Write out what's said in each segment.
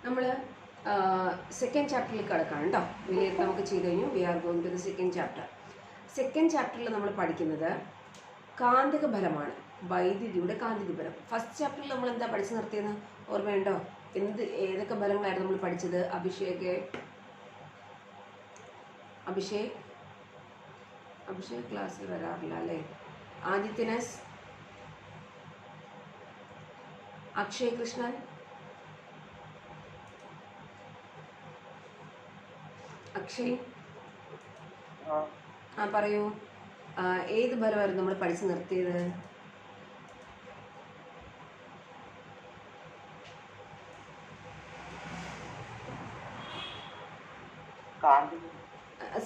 നമ്മൾ സെക്കൻഡ് ചാപ്റ്ററിൽ കിടക്കാം കേട്ടോ. വിലയിരുത്തൽ നമുക്ക് ചെയ്ത് കഴിഞ്ഞു. We are going to the second chapter. Second ചാപ്റ്ററിൽ നമ്മൾ പഠിക്കുന്നത് കാന്തിക ഫലമാണ്, വൈദ്യുതിയുടെ കാന്തിക ഫലം. ഫസ്റ്റ് ചാപ്റ്ററിൽ നമ്മൾ എന്താ പഠിച്ചു നിർത്തിയെന്ന് ഓർമ്മയുണ്ടോ? ഏതൊക്കെ ഫലങ്ങളായിരുന്നു നമ്മൾ പഠിച്ചത്? അഭിഷേക് ക്ലാസ്സിൽ വരാറില്ല അല്ലേ? ആദിത്യനസ്, അക്ഷയ് കൃഷ്ണൻ, അക്ഷയ് പറയൂ, ഏത് ഫലമായിരുന്നു നമ്മൾ പഠിച്ചു നിർത്തിയത്?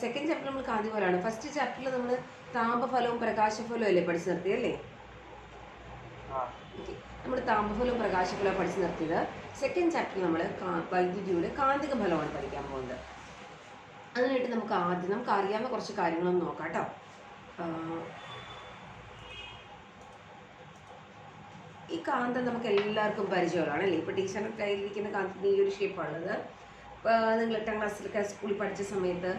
സെക്കൻഡ് ചാപ്റ്റർ നമ്മൾ കാന്തി ഫലമാണ്. ഫസ്റ്റ് ചാപ്റ്ററിൽ നമ്മൾ താപഫലവും പ്രകാശഫലവും അല്ലേ പഠിച്ചു നിർത്തിയല്ലേ? നമ്മൾ താപഫലവും പ്രകാശഫലവും പഠിച്ചു നിർത്തിയത്. സെക്കൻഡ് ചാപ്റ്ററിൽ നമ്മൾ വൈദ്യുതിയുടെ കാന്തിക ഫലമാണ് പഠിക്കാൻ പോകുന്നത്. അതിനായിട്ട് നമുക്ക് ആദ്യം നമുക്ക് അറിയാവുന്ന കുറച്ച് കാര്യങ്ങളൊന്നും നോക്കാം കേട്ടോ. ഈ കാന്തം നമുക്ക് എല്ലാവർക്കും പരിചയമുള്ളതാണ് അല്ലേ? ഇപ്പോൾ ടീച്ചറിൻ്റെ കയ്യിലിരിക്കുന്ന കാന്തത്തിന് ഈ ഒരു ഷേപ്പാണുള്ളത്. നിങ്ങൾ 8ാം ക്ലാസ്സിലൊക്കെ സ്കൂളിൽ പഠിച്ച സമയത്ത്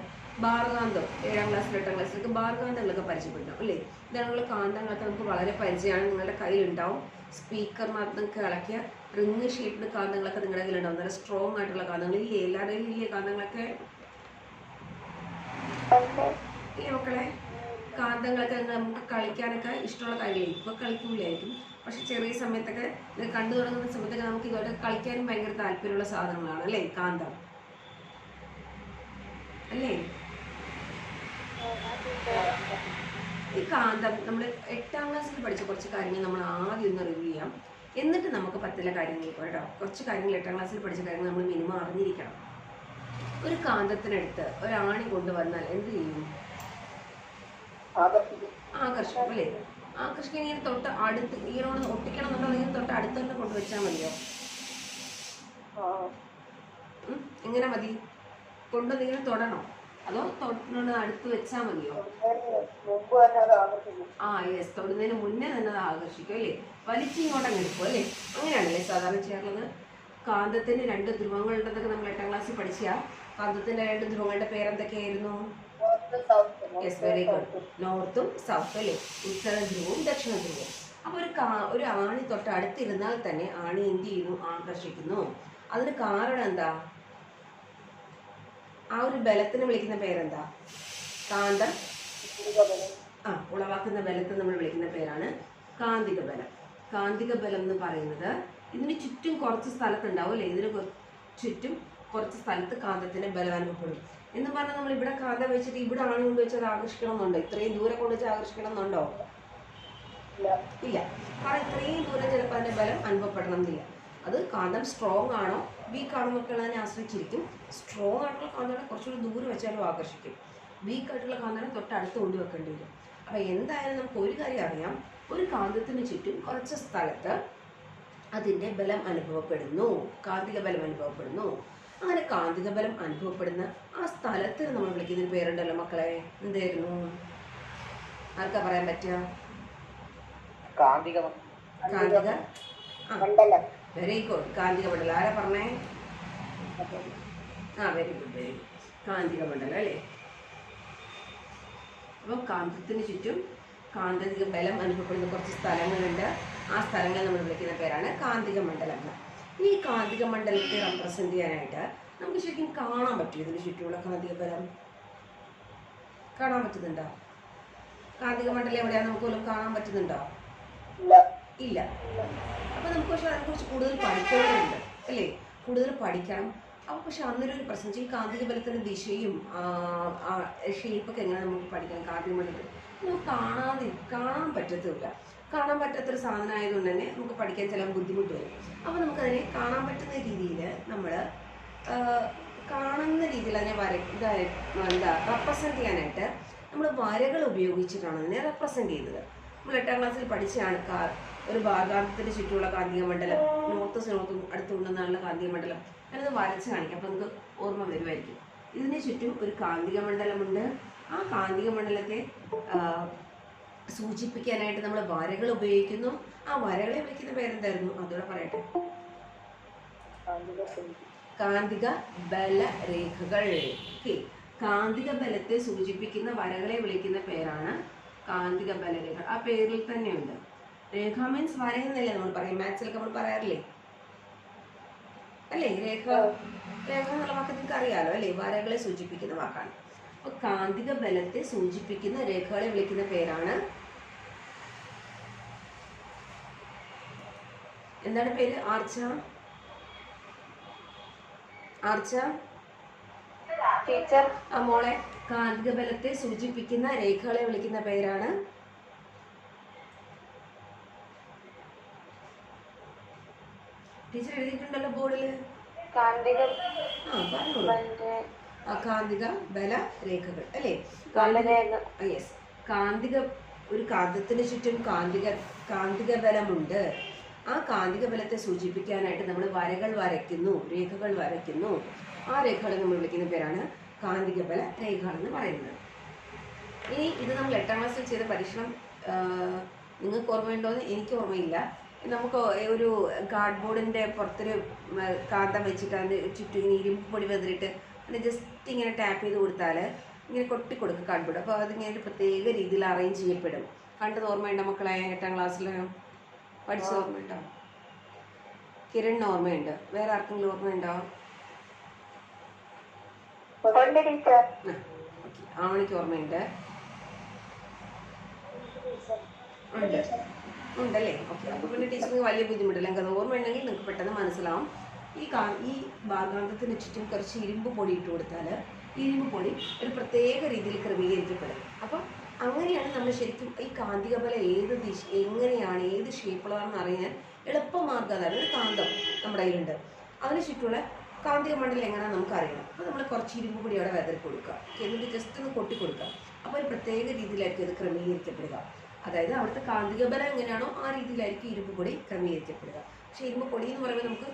ബാർകാന്തം, 7ാം ക്ലാസ്സിൽ 8ാം ക്ലാസ്സിലൊക്കെ ബാർകാന്തങ്ങളൊക്കെ പരിചയപ്പെടുത്താം അല്ലേ? ഇതാണുള്ള കാന്തങ്ങളൊക്കെ നമുക്ക് വളരെ പരിചയമാണ്. നിങ്ങളുടെ കയ്യിലുണ്ടാവും. സ്പീക്കറിനകത്ത് നിങ്ങൾക്ക് ഇളക്കിയ റിങ് ഷേപ്പിൻ്റെ കാന്തങ്ങളൊക്കെ നിങ്ങളുടെ കയ്യിലുണ്ടാവും. നല്ല സ്ട്രോങ് ആയിട്ടുള്ള കാന്തങ്ങൾ ഇല്ലേ? എല്ലാവരുടെയും ഇല്ലേ കാന്തങ്ങളൊക്കെ? ഇല്ലേ മക്കളെ? കാന്തങ്ങളൊക്കെ നമുക്ക് കളിക്കാനൊക്കെ ഇഷ്ടമുള്ള കാര്യമായിരിക്കും. ഇപ്പോൾ കളിക്കൂലായിരിക്കും, പക്ഷെ ചെറിയ സമയത്തൊക്കെ ഇത് കണ്ടു തുടങ്ങുന്ന സമയത്തൊക്കെ നമുക്ക് ഇതുമായിട്ട് കളിക്കാനും ഭയങ്കര താല്പര്യമുള്ള സാധനങ്ങളാണ് അല്ലേ കാന്തം? അല്ലേ? ഈ കാന്തം നമ്മൾ 8ാം ക്ലാസ്സിൽ പഠിച്ച കുറച്ച് കാര്യങ്ങൾ നമ്മൾ ആദ്യം ഒന്ന് റിവ്യൂ ചെയ്യാം. എന്നിട്ട് നമുക്ക് 10ലെ കാര്യങ്ങൾ കേട്ടോ. കുറച്ച് കാര്യങ്ങൾ 8ാം ക്ലാസ്സിൽ പഠിച്ച കാര്യങ്ങൾ നമ്മൾ മിനിമം അറിഞ്ഞിരിക്കണം. ഒരു കാന്തത്തിനടുത്ത് ഒരാണി കൊണ്ടുവന്നാൽ എന്ത് ചെയ്യും? ആകർഷിക്കും അല്ലേ? ആകർഷിക്കാൻ ഇങ്ങനെ തൊട്ട് അടുത്ത് ഈയോട് ഒട്ടിക്കണം എന്നുണ്ടോ? ഇങ്ങനെ തൊട്ട് അടുത്ത് തന്നെ കൊണ്ടുവച്ചാൽ മതിയോ? എങ്ങനെ മതി? കൊണ്ടുവന്നിങ്ങനെ തൊടണോ അതോ തൊട്ടിനോട് അടുത്ത് വെച്ചാൽ മതിയോ? യെസ്, തൊടുന്നതിന് മുന്നേ തന്നെ അത് ആകർഷിക്കും അല്ലേ? വലിച്ചിങ്ങോട്ടങ്ങ് എടുക്കും അല്ലേ? അങ്ങനെയാണല്ലേ സാധാരണ ചെയ്യാറുള്ളത്. കാന്തത്തിന് 2 ധ്രുവങ്ങളുണ്ടെന്നൊക്കെ നമ്മൾ 8ാം ക്ലാസ്സിൽ പഠിച്ചാൽ കാന്തത്തിന്റെ 2 ധ്രുവങ്ങളുടെ പേരെന്തൊക്കെയായിരുന്നു? Yes, very good. നോർത്തും സൗത്തും അല്ലേ? ഉത്തര ധ്രുവവും ദക്ഷിണ ധ്രുവവും. അപ്പോൾ ഒരു ആണി തൊട്ട് അടുത്തിരുന്നാൽ തന്നെ ആണി എന്ത് ചെയ്യുന്നു? ആകർഷിക്കുന്നു. അതിന് കാരണം എന്താ? ആ ഒരു ബലത്തിന് വിളിക്കുന്ന പേരെന്താ? കാന്തം ഉളവാക്കുന്ന ബലത്തെ നമ്മൾ വിളിക്കുന്ന പേരാണ് കാന്തിക ബലം. കാന്തിക ബലം എന്ന് പറയുന്നത് ഇതിന് ചുറ്റും കുറച്ച് സ്ഥലത്തുണ്ടാവും അല്ലേ? ഇതിന് ചുറ്റും കുറച്ച് സ്ഥലത്ത് കാന്തത്തിന് ബലം അനുഭവപ്പെടും. എന്ന് പറഞ്ഞാൽ നമ്മൾ ഇവിടെ കാന്തം വെച്ചിട്ട് ഇവിടെ ആണി കൊണ്ട് വെച്ചാൽ ആകർഷിക്കണം എന്നുണ്ടോ? ഇത്രയും ദൂരെ കൊണ്ട് വെച്ചാൽ ആകർഷിക്കണം എന്നുണ്ടോ? ഇല്ല. കാരണം ഇത്രയും ദൂരം ചിലപ്പോൾ അതിന്റെ ബലം അനുഭവപ്പെടണം എന്നില്ല. അത് കാന്തം സ്ട്രോങ് ആണോ വീക്ക് ആണോ എന്നൊക്കെ ഉള്ളതിനെ ആശ്രയിച്ചിരിക്കും. സ്ട്രോങ് ആയിട്ടുള്ള കാന്തനെ കുറച്ചുകൂടി ദൂരെ വെച്ചാലും ആകർഷിക്കും. വീക്ക് ആയിട്ടുള്ള കാന്തനെ തൊട്ടടുത്ത് കൊണ്ട് വെക്കേണ്ടി വരും. അപ്പം എന്തായാലും നമുക്ക് ഒരു കാര്യം അറിയാം, ഒരു കാന്തത്തിന് ചുറ്റും കുറച്ച് സ്ഥലത്ത് അതിൻ്റെ ബലം അനുഭവപ്പെടുന്നു, കാന്തിക ബലം അനുഭവപ്പെടുന്നു. അങ്ങനെ കാന്തിക ബലം അനുഭവപ്പെടുന്ന ആ സ്ഥലത്തിന് നമ്മൾ വിളിക്കുന്ന പേരുണ്ടല്ലോ മക്കളെ, എന്തായിരുന്നു? ആർക്കാ പറയാൻ പറ്റുക? വെരി ഗുഡ്, കാന്തിക മണ്ഡലം. ആരാ പറഞ്ഞേ? Very good, very good. കാന്തിക മണ്ഡലം അല്ലേ? അപ്പം കാന്തത്തിന് ചുറ്റും കാന്തിക ബലം അനുഭവപ്പെടുന്ന കുറച്ച് സ്ഥലങ്ങളുണ്ട്. ആ സ്ഥലങ്ങൾ നമ്മൾ വിളിക്കുന്ന പേരാണ് കാന്തിക മണ്ഡലങ്ങൾ. ഈ കാന്തിക മണ്ഡലത്തെ റെപ്രസെന്റ് ചെയ്യാനായിട്ട് നമുക്ക് ശരിക്കും കാണാൻ പറ്റും. ഇതിന് ചുറ്റുമുള്ള കാന്തിക ബലം കാണാൻ പറ്റുന്നുണ്ടോ? കാന്തിക മണ്ഡലം എവിടെയാണ് നമുക്ക് പോലും കാണാൻ പറ്റുന്നുണ്ടോ? ഇല്ല. അപ്പൊ നമുക്ക് പക്ഷെ അതിനെക്കുറിച്ച് കൂടുതൽ പഠിക്കേണ്ടതുണ്ട് അല്ലേ? കൂടുതൽ പഠിക്കണം. അപ്പോൾ പക്ഷെ അന്നൊരു പ്രശ്നം, ഈ കാന്തിക ബലത്തിന്റെ ദിശയും ഷേപ്പൊക്കെ എങ്ങനെ നമുക്ക് പഠിക്കണം? കാന്തിക മണ്ഡലത്തിൽ നമുക്ക് കാണാൻ പറ്റത്തില്ല. കാണാൻ പറ്റാത്തൊരു സാധനം ആയതുകൊണ്ട് തന്നെ നമുക്ക് പഠിക്കാൻ ചില ബുദ്ധിമുട്ട് വരും. അപ്പോൾ നമുക്കതിനെ കാണാൻ പറ്റുന്ന രീതിയിൽ നമ്മൾ കാണുന്ന രീതിയിൽ അതിനെ റെപ്രസെന്റ് ചെയ്യാനായിട്ട് നമ്മൾ വരകൾ ഉപയോഗിച്ചിട്ടാണ് അതിനെ റെപ്രസെന്റ് ചെയ്തത്. നമ്മൾ 8ാം ക്ലാസ്സിൽ പഠിച്ചാണ് ഒരു ഭാഗാന്തത്തിന് ചുറ്റുമുള്ള കാന്തിക മണ്ഡലം, നോർത്തും അടുത്തുണ്ടെന്നുള്ള കാന്തിക മണ്ഡലം. ഞാനത് വരച്ച് കാണിക്കാം, അപ്പോൾ നമുക്ക് ഓർമ്മ വരുമായിരിക്കും. ഇതിന് ചുറ്റും ഒരു കാന്തിക മണ്ഡലമുണ്ട്. ആ കാന്തിക മണ്ഡലത്തെ സൂചിപ്പിക്കാനായിട്ട് നമ്മൾ വരകൾ ഉപയോഗിക്കുന്നു. ആ വരകളെ വിളിക്കുന്ന പേരെന്തായിരുന്നു? അതോടെ പറയട്ടെ. കാന്തിക ബലരേഖകൾ. ഓക്കെ, കാന്തിക ബലത്തെ സൂചിപ്പിക്കുന്ന വരകളെ വിളിക്കുന്ന പേരാണ് കാന്തിക ബലരേഖകൾ. ആ പേരിൽ തന്നെയുണ്ട്. രേഖ മീൻസ് വരയെന്നല്ലേ നമ്മൾ പറയും, മാത്സിലൊക്കെ നമ്മൾ പറയാറില്ലേ അല്ലേ? രേഖ എന്നുള്ള വാക്ക് നിങ്ങൾക്ക് അറിയാലോ അല്ലേ? വരകളെ സൂചിപ്പിക്കുന്ന വാക്കാണ്. അപ്പോൾ കാന്തിക ബലത്തെ സൂചിപ്പിക്കുന്ന രേഖകളെ വിളിക്കുന്ന പേരാണ്, എന്താണ് പേര്? ആർച്ച ടീച്ചർ. ആ മോളെ, കാന്തിക ബലത്തെ സൂചിപ്പിക്കുന്ന രേഖകളെ വിളിക്കുന്ന പേരാണ് ടീച്ചർ എഴുതിയിട്ടുണ്ടല്ലോ ബോർഡില്. കാന്തിക കാന്തിക ബല രേഖകൾ അല്ലേ? യെസ്. ഒരു കാന്തത്തിന് ചുറ്റും കാന്തിക ബലമുണ്ട്. ആ കാന്തിക ബലത്തെ സൂചിപ്പിക്കാനായിട്ട് നമ്മൾ വരകൾ വരയ്ക്കുന്നു, രേഖകൾ വരയ്ക്കുന്നു. ആ രേഖകളെ നമ്മൾ വിളിക്കുന്ന പേരാണ് കാന്തിക ബല രേഖകൾ എന്ന് പറയുന്നത്. ഇനി ഇത് നമ്മൾ 8ാം ക്ലാസ്സിൽ ചെയ്ത പരീക്ഷണം നിങ്ങൾക്ക് ഓർമ്മയുണ്ടോയെന്ന് എനിക്ക് ഓർമ്മയില്ല. നമുക്ക് ഒരു കാർഡ് ബോർഡിൻ്റെ പുറത്തൊരു കാന്തം വെച്ചിട്ട് അതിന് ചുറ്റും ഇങ്ങനെ ഇരുമ്പ് പൊടി വെതിരിട്ട് അതിന് ജസ്റ്റ് ഇങ്ങനെ ടാപ്പ് ചെയ്ത് കൊടുത്താൽ ഇങ്ങനെ കൊട്ടിക്കൊടുക്കും കാർഡ് ബോർഡ്. അപ്പോൾ അതിങ്ങനെ ഒരു പ്രത്യേക രീതിയിൽ അറേഞ്ച് ചെയ്യപ്പെടും. കണ്ടത് ഓർമ്മയുണ്ടോ മക്കളെ? 8ാം ക്ലാസ്സിൽ പഠിച്ചത് ഓർമ്മയുണ്ടോ? കിരണിന് ഓർമ്മയുണ്ട്. വേറെ ആർക്കെങ്കിലും ഓർമ്മയുണ്ടോ? ആവണിക്ക് ഓർമ്മയുണ്ട്. ഉണ്ടല്ലേ? ഓക്കെ. അപ്പോൾ പിന്നെ ടീച്ചറിന് വലിയ ബുദ്ധിമുട്ടില്ല. നിങ്ങൾക്ക് അത് ഓർമ്മയുണ്ടെങ്കിൽ നിങ്ങൾക്ക് പെട്ടെന്ന് മനസ്സിലാവും. ഈ ഭാഗാന്തത്തിന് ചുറ്റും കുറച്ച് ഇരുമ്പ് പൊടി ഇട്ട് കൊടുത്താൽ ഇരുമ്പ് പൊടി ഒരു പ്രത്യേക രീതിയിൽ ക്രമീകരിക്കപ്പെടും. അപ്പം അങ്ങനെയാണ് നമ്മൾ ശരിക്കും ഈ കാന്തിക ബലം എങ്ങനെയാണ്, ഏത് ഷേപ്പുള്ളതാണെന്ന് അറിയാൻ എളുപ്പമാർഗ്ഗം. അതാണ് ഒരു കാന്തം നമ്മുടെ കയ്യിലുണ്ട്, അതിന് ചുറ്റുമുള്ള കാന്തിക മണ്ഡലം എങ്ങനെയാണെന്ന് നമുക്ക് അറിയണം. അപ്പോൾ നമ്മൾ കുറച്ച് ഇരുമ്പ് പൊടി അവിടെ വെതറി കൊടുക്കുക, എന്നിട്ട് ജസ്റ്റ് ഒന്ന് കൊട്ടിക്കൊടുക്കുക. അപ്പോൾ ഒരു പ്രത്യേക രീതിയിലായിരിക്കും ഇത് ക്രമീകരിക്കപ്പെടുക. അതായത് അവിടുത്തെ കാന്തിക ബലം എങ്ങനെയാണോ ആ രീതിയിലായിരിക്കും ഇരുമ്പ് പൊടി ക്രമീകരിക്കപ്പെടുക. പക്ഷേ ഇരുമ്പ് പൊടി എന്ന് പറയുമ്പോൾ നമുക്ക്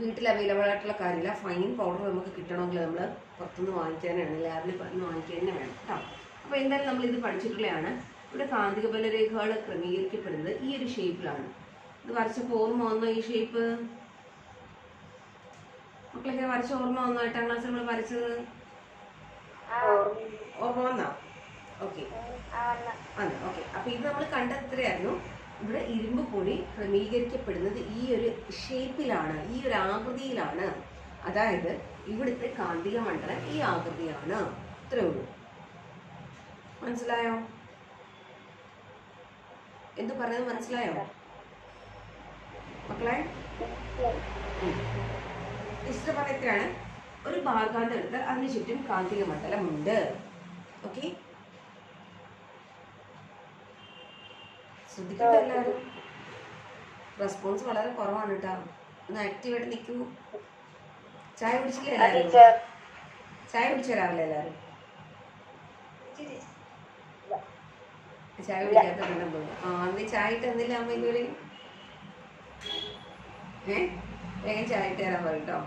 വീട്ടിൽ അവൈലബിൾ ആയിട്ടുള്ള കാര്യമില്ല. ഫൈൻ പൗഡർ നമുക്ക് കിട്ടണമെങ്കിൽ നമ്മൾ പുറത്തുനിന്ന് വാങ്ങിക്കാനാണ്, ലാബിൽ പറഞ്ഞ് വാങ്ങിക്കുക തന്നെ വേണം കേട്ടോ. അപ്പോൾ എന്തായാലും നമ്മളിത് പഠിച്ചിട്ടുള്ളതാണ്. ഇവിടെ കാന്തിക ബലരേഖകൾ ക്രമീകരിക്കപ്പെടുന്നത് ഈ ഒരു ഷേപ്പിലാണ്. ഇത് വരച്ചപ്പോൾ ഓർമ്മ വന്നോ ഈ ഷേപ്പ്? മക്കളൊക്കെ വരച്ച ഓർമ്മ വന്നോ? 8ാം ക്ലാസ്സിൽ നമ്മൾ വരച്ചത് ഓർമ്മ വന്നോ? ഓക്കെ അതെ. ഓക്കെ, അപ്പോൾ ഇത് നമ്മൾ കണ്ടെത്രയായിരുന്നു. ഇവിടെ ഇരുമ്പ് പൊടി ക്രമീകരിക്കപ്പെടുന്നത് ഈ ഒരു ഷേപ്പിലാണ്, ഈ ഒരു ആകൃതിയിലാണ്. അതായത് ഇവിടുത്തെ കാന്തിക മണ്ഡലം ഈ ആകൃതിയാണ്. ഇത്രേ ഉള്ളൂ. മനസ്സിലായോ? എന്ത് പറയുന്നത് മനസ്സിലായോ മക്കളെ? ടീച്ചർ പറയത്തിലാണ് ഒരു ഭാഗാന്തം എടുത്താൽ അതിന് ചുറ്റും കാന്തിക മണ്ഡലമുണ്ട്. ഓക്കെ, ശ്രദ്ധിക്കട്ടെ എല്ലാവരും. റെസ്പോൺസ് വളരെ കുറവാണ് കേട്ടോ. ഒന്ന് ആക്റ്റീവായിട്ട് നിൽക്കൂ. ചായ കുടിച്ചില്ലേ എല്ലാവരും? ചായ കുടിച്ചു രാവിലെ എല്ലാവരും? ചായ കുടിക്കാത്ത അന്ന് ചായ ഇട്ട് തന്നില്ല അമ്മ ഇതുവരെ? വേഗം ചായ ഇട്ട് തരാൻ പറയും കേട്ടോ,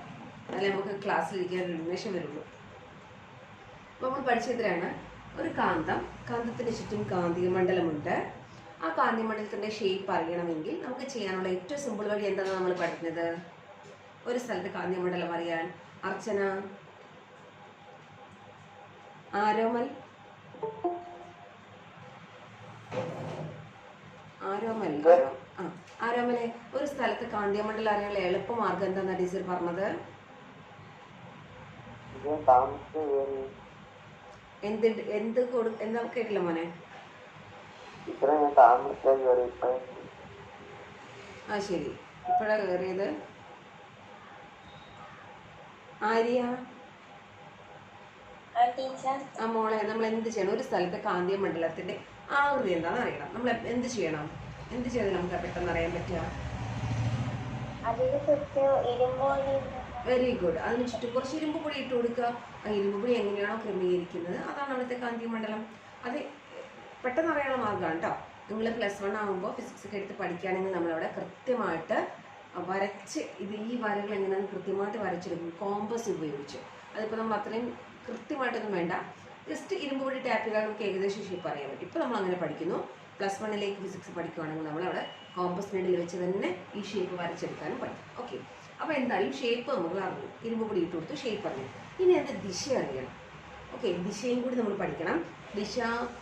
എന്നാലേ നമുക്ക് ക്ലാസ്സിലിരിക്കാൻ ഒരു ഉന്മേഷം വരുള്ളൂ. അപ്പോൾ നമ്മൾ പഠിച്ചതിലാണ് ഒരു കാന്തത്തിന് ചുറ്റും കാന്തിക മണ്ഡലമുണ്ട്. ആ കാന്തിക മണ്ഡലത്തിൻ്റെ ഷേപ്പ് അറിയണമെങ്കിൽ നമുക്ക് ചെയ്യാനുള്ള ഏറ്റവും സിമ്പിൾ വഴി എന്താണ് നമ്മൾ പഠിക്കുന്നത്? ഒരു സ്ഥലത്ത് കാന്തിക മണ്ഡലം അറിയാൻ അർച്ചന, ആരോമൽ, ആരോമലെ ഒരു സ്ഥലത്ത് കാന്തിക മണ്ഡലം അറിയാനുള്ള എളുപ്പമാർഗം എന്താണെന്നാ ടീച്ചർ പറഞ്ഞത്? എന്താ കേട്ടില്ല മോനെ? ആ ശരി, ഇപ്പോഴാ കയറിയത്. ആര്യ, ആ മോളെ, നമ്മൾ എന്ത് ചെയ്യണം? ഒരു സ്ഥലത്തെ കാന്തിക മണ്ഡലത്തിന്റെ ആകൃതി എന്താണെന്ന് അറിയണം. നമ്മൾ എന്ത് ചെയ്യണം? എന്ത് ചെയ്താൽ നമുക്ക് പെട്ടെന്ന് അറിയാൻ പറ്റുക? Very good. അതിന് ചുറ്റും കുറച്ച് ഇരുമ്പ് പൊടി ഇട്ട് കൊടുക്കുക. ആ ഇരുമ്പ് പൊടി എങ്ങനെയാണോ ക്രമീകരിക്കുന്നത് അതാണ് അവിടുത്തെ കാന്തിക മണ്ഡലം. അത് പെട്ടെന്ന് അറിയാനുള്ള മാർഗ്ഗമാണ് കേട്ടോ. നിങ്ങൾ +1 ആകുമ്പോൾ ഫിസിക്സ് ഒക്കെ എടുത്ത് പഠിക്കുകയാണെങ്കിൽ നമ്മളവിടെ കൃത്യമായിട്ട് വരച്ച് ഈ വരകൾ എങ്ങനെയാണെന്ന് കൃത്യമായിട്ട് വരച്ചെടുക്കും, കോമ്പസ് ഉപയോഗിച്ച്. അതിപ്പോൾ നമ്മൾ അത്രയും കൃത്യമായിട്ടൊന്നും വേണ്ട, ജസ്റ്റ് ഇരുമ്പ് പൊടി ടാപ്പ് ചെയ്താൽ നമുക്ക് ഏകദേശം ഷേപ്പ് അറിയാൻ പറ്റും. ഇപ്പോൾ നമ്മൾ അങ്ങനെ പഠിക്കുന്നു. +1 ഫിസിക്സ് പഠിക്കുകയാണെങ്കിൽ നമ്മളവിടെ കോമ്പസ് നീഡിൽ വെച്ച് തന്നെ ഈ ഷേപ്പ് വരച്ചെടുക്കാനും പറ്റും. ഓക്കെ, അപ്പോൾ എന്തായാലും ഷേപ്പ് നമ്മൾ അറിഞ്ഞു, ഇരുമ്പ് പൊടി ഇട്ട് കൊടുത്തു, ഷേപ്പ് അറിഞ്ഞു. ഇനി അതിൻ്റെ ദിശ അറിയണം. ഓക്കെ, ദിശയും കൂടി നമ്മൾ പഠിക്കണം. ദിശ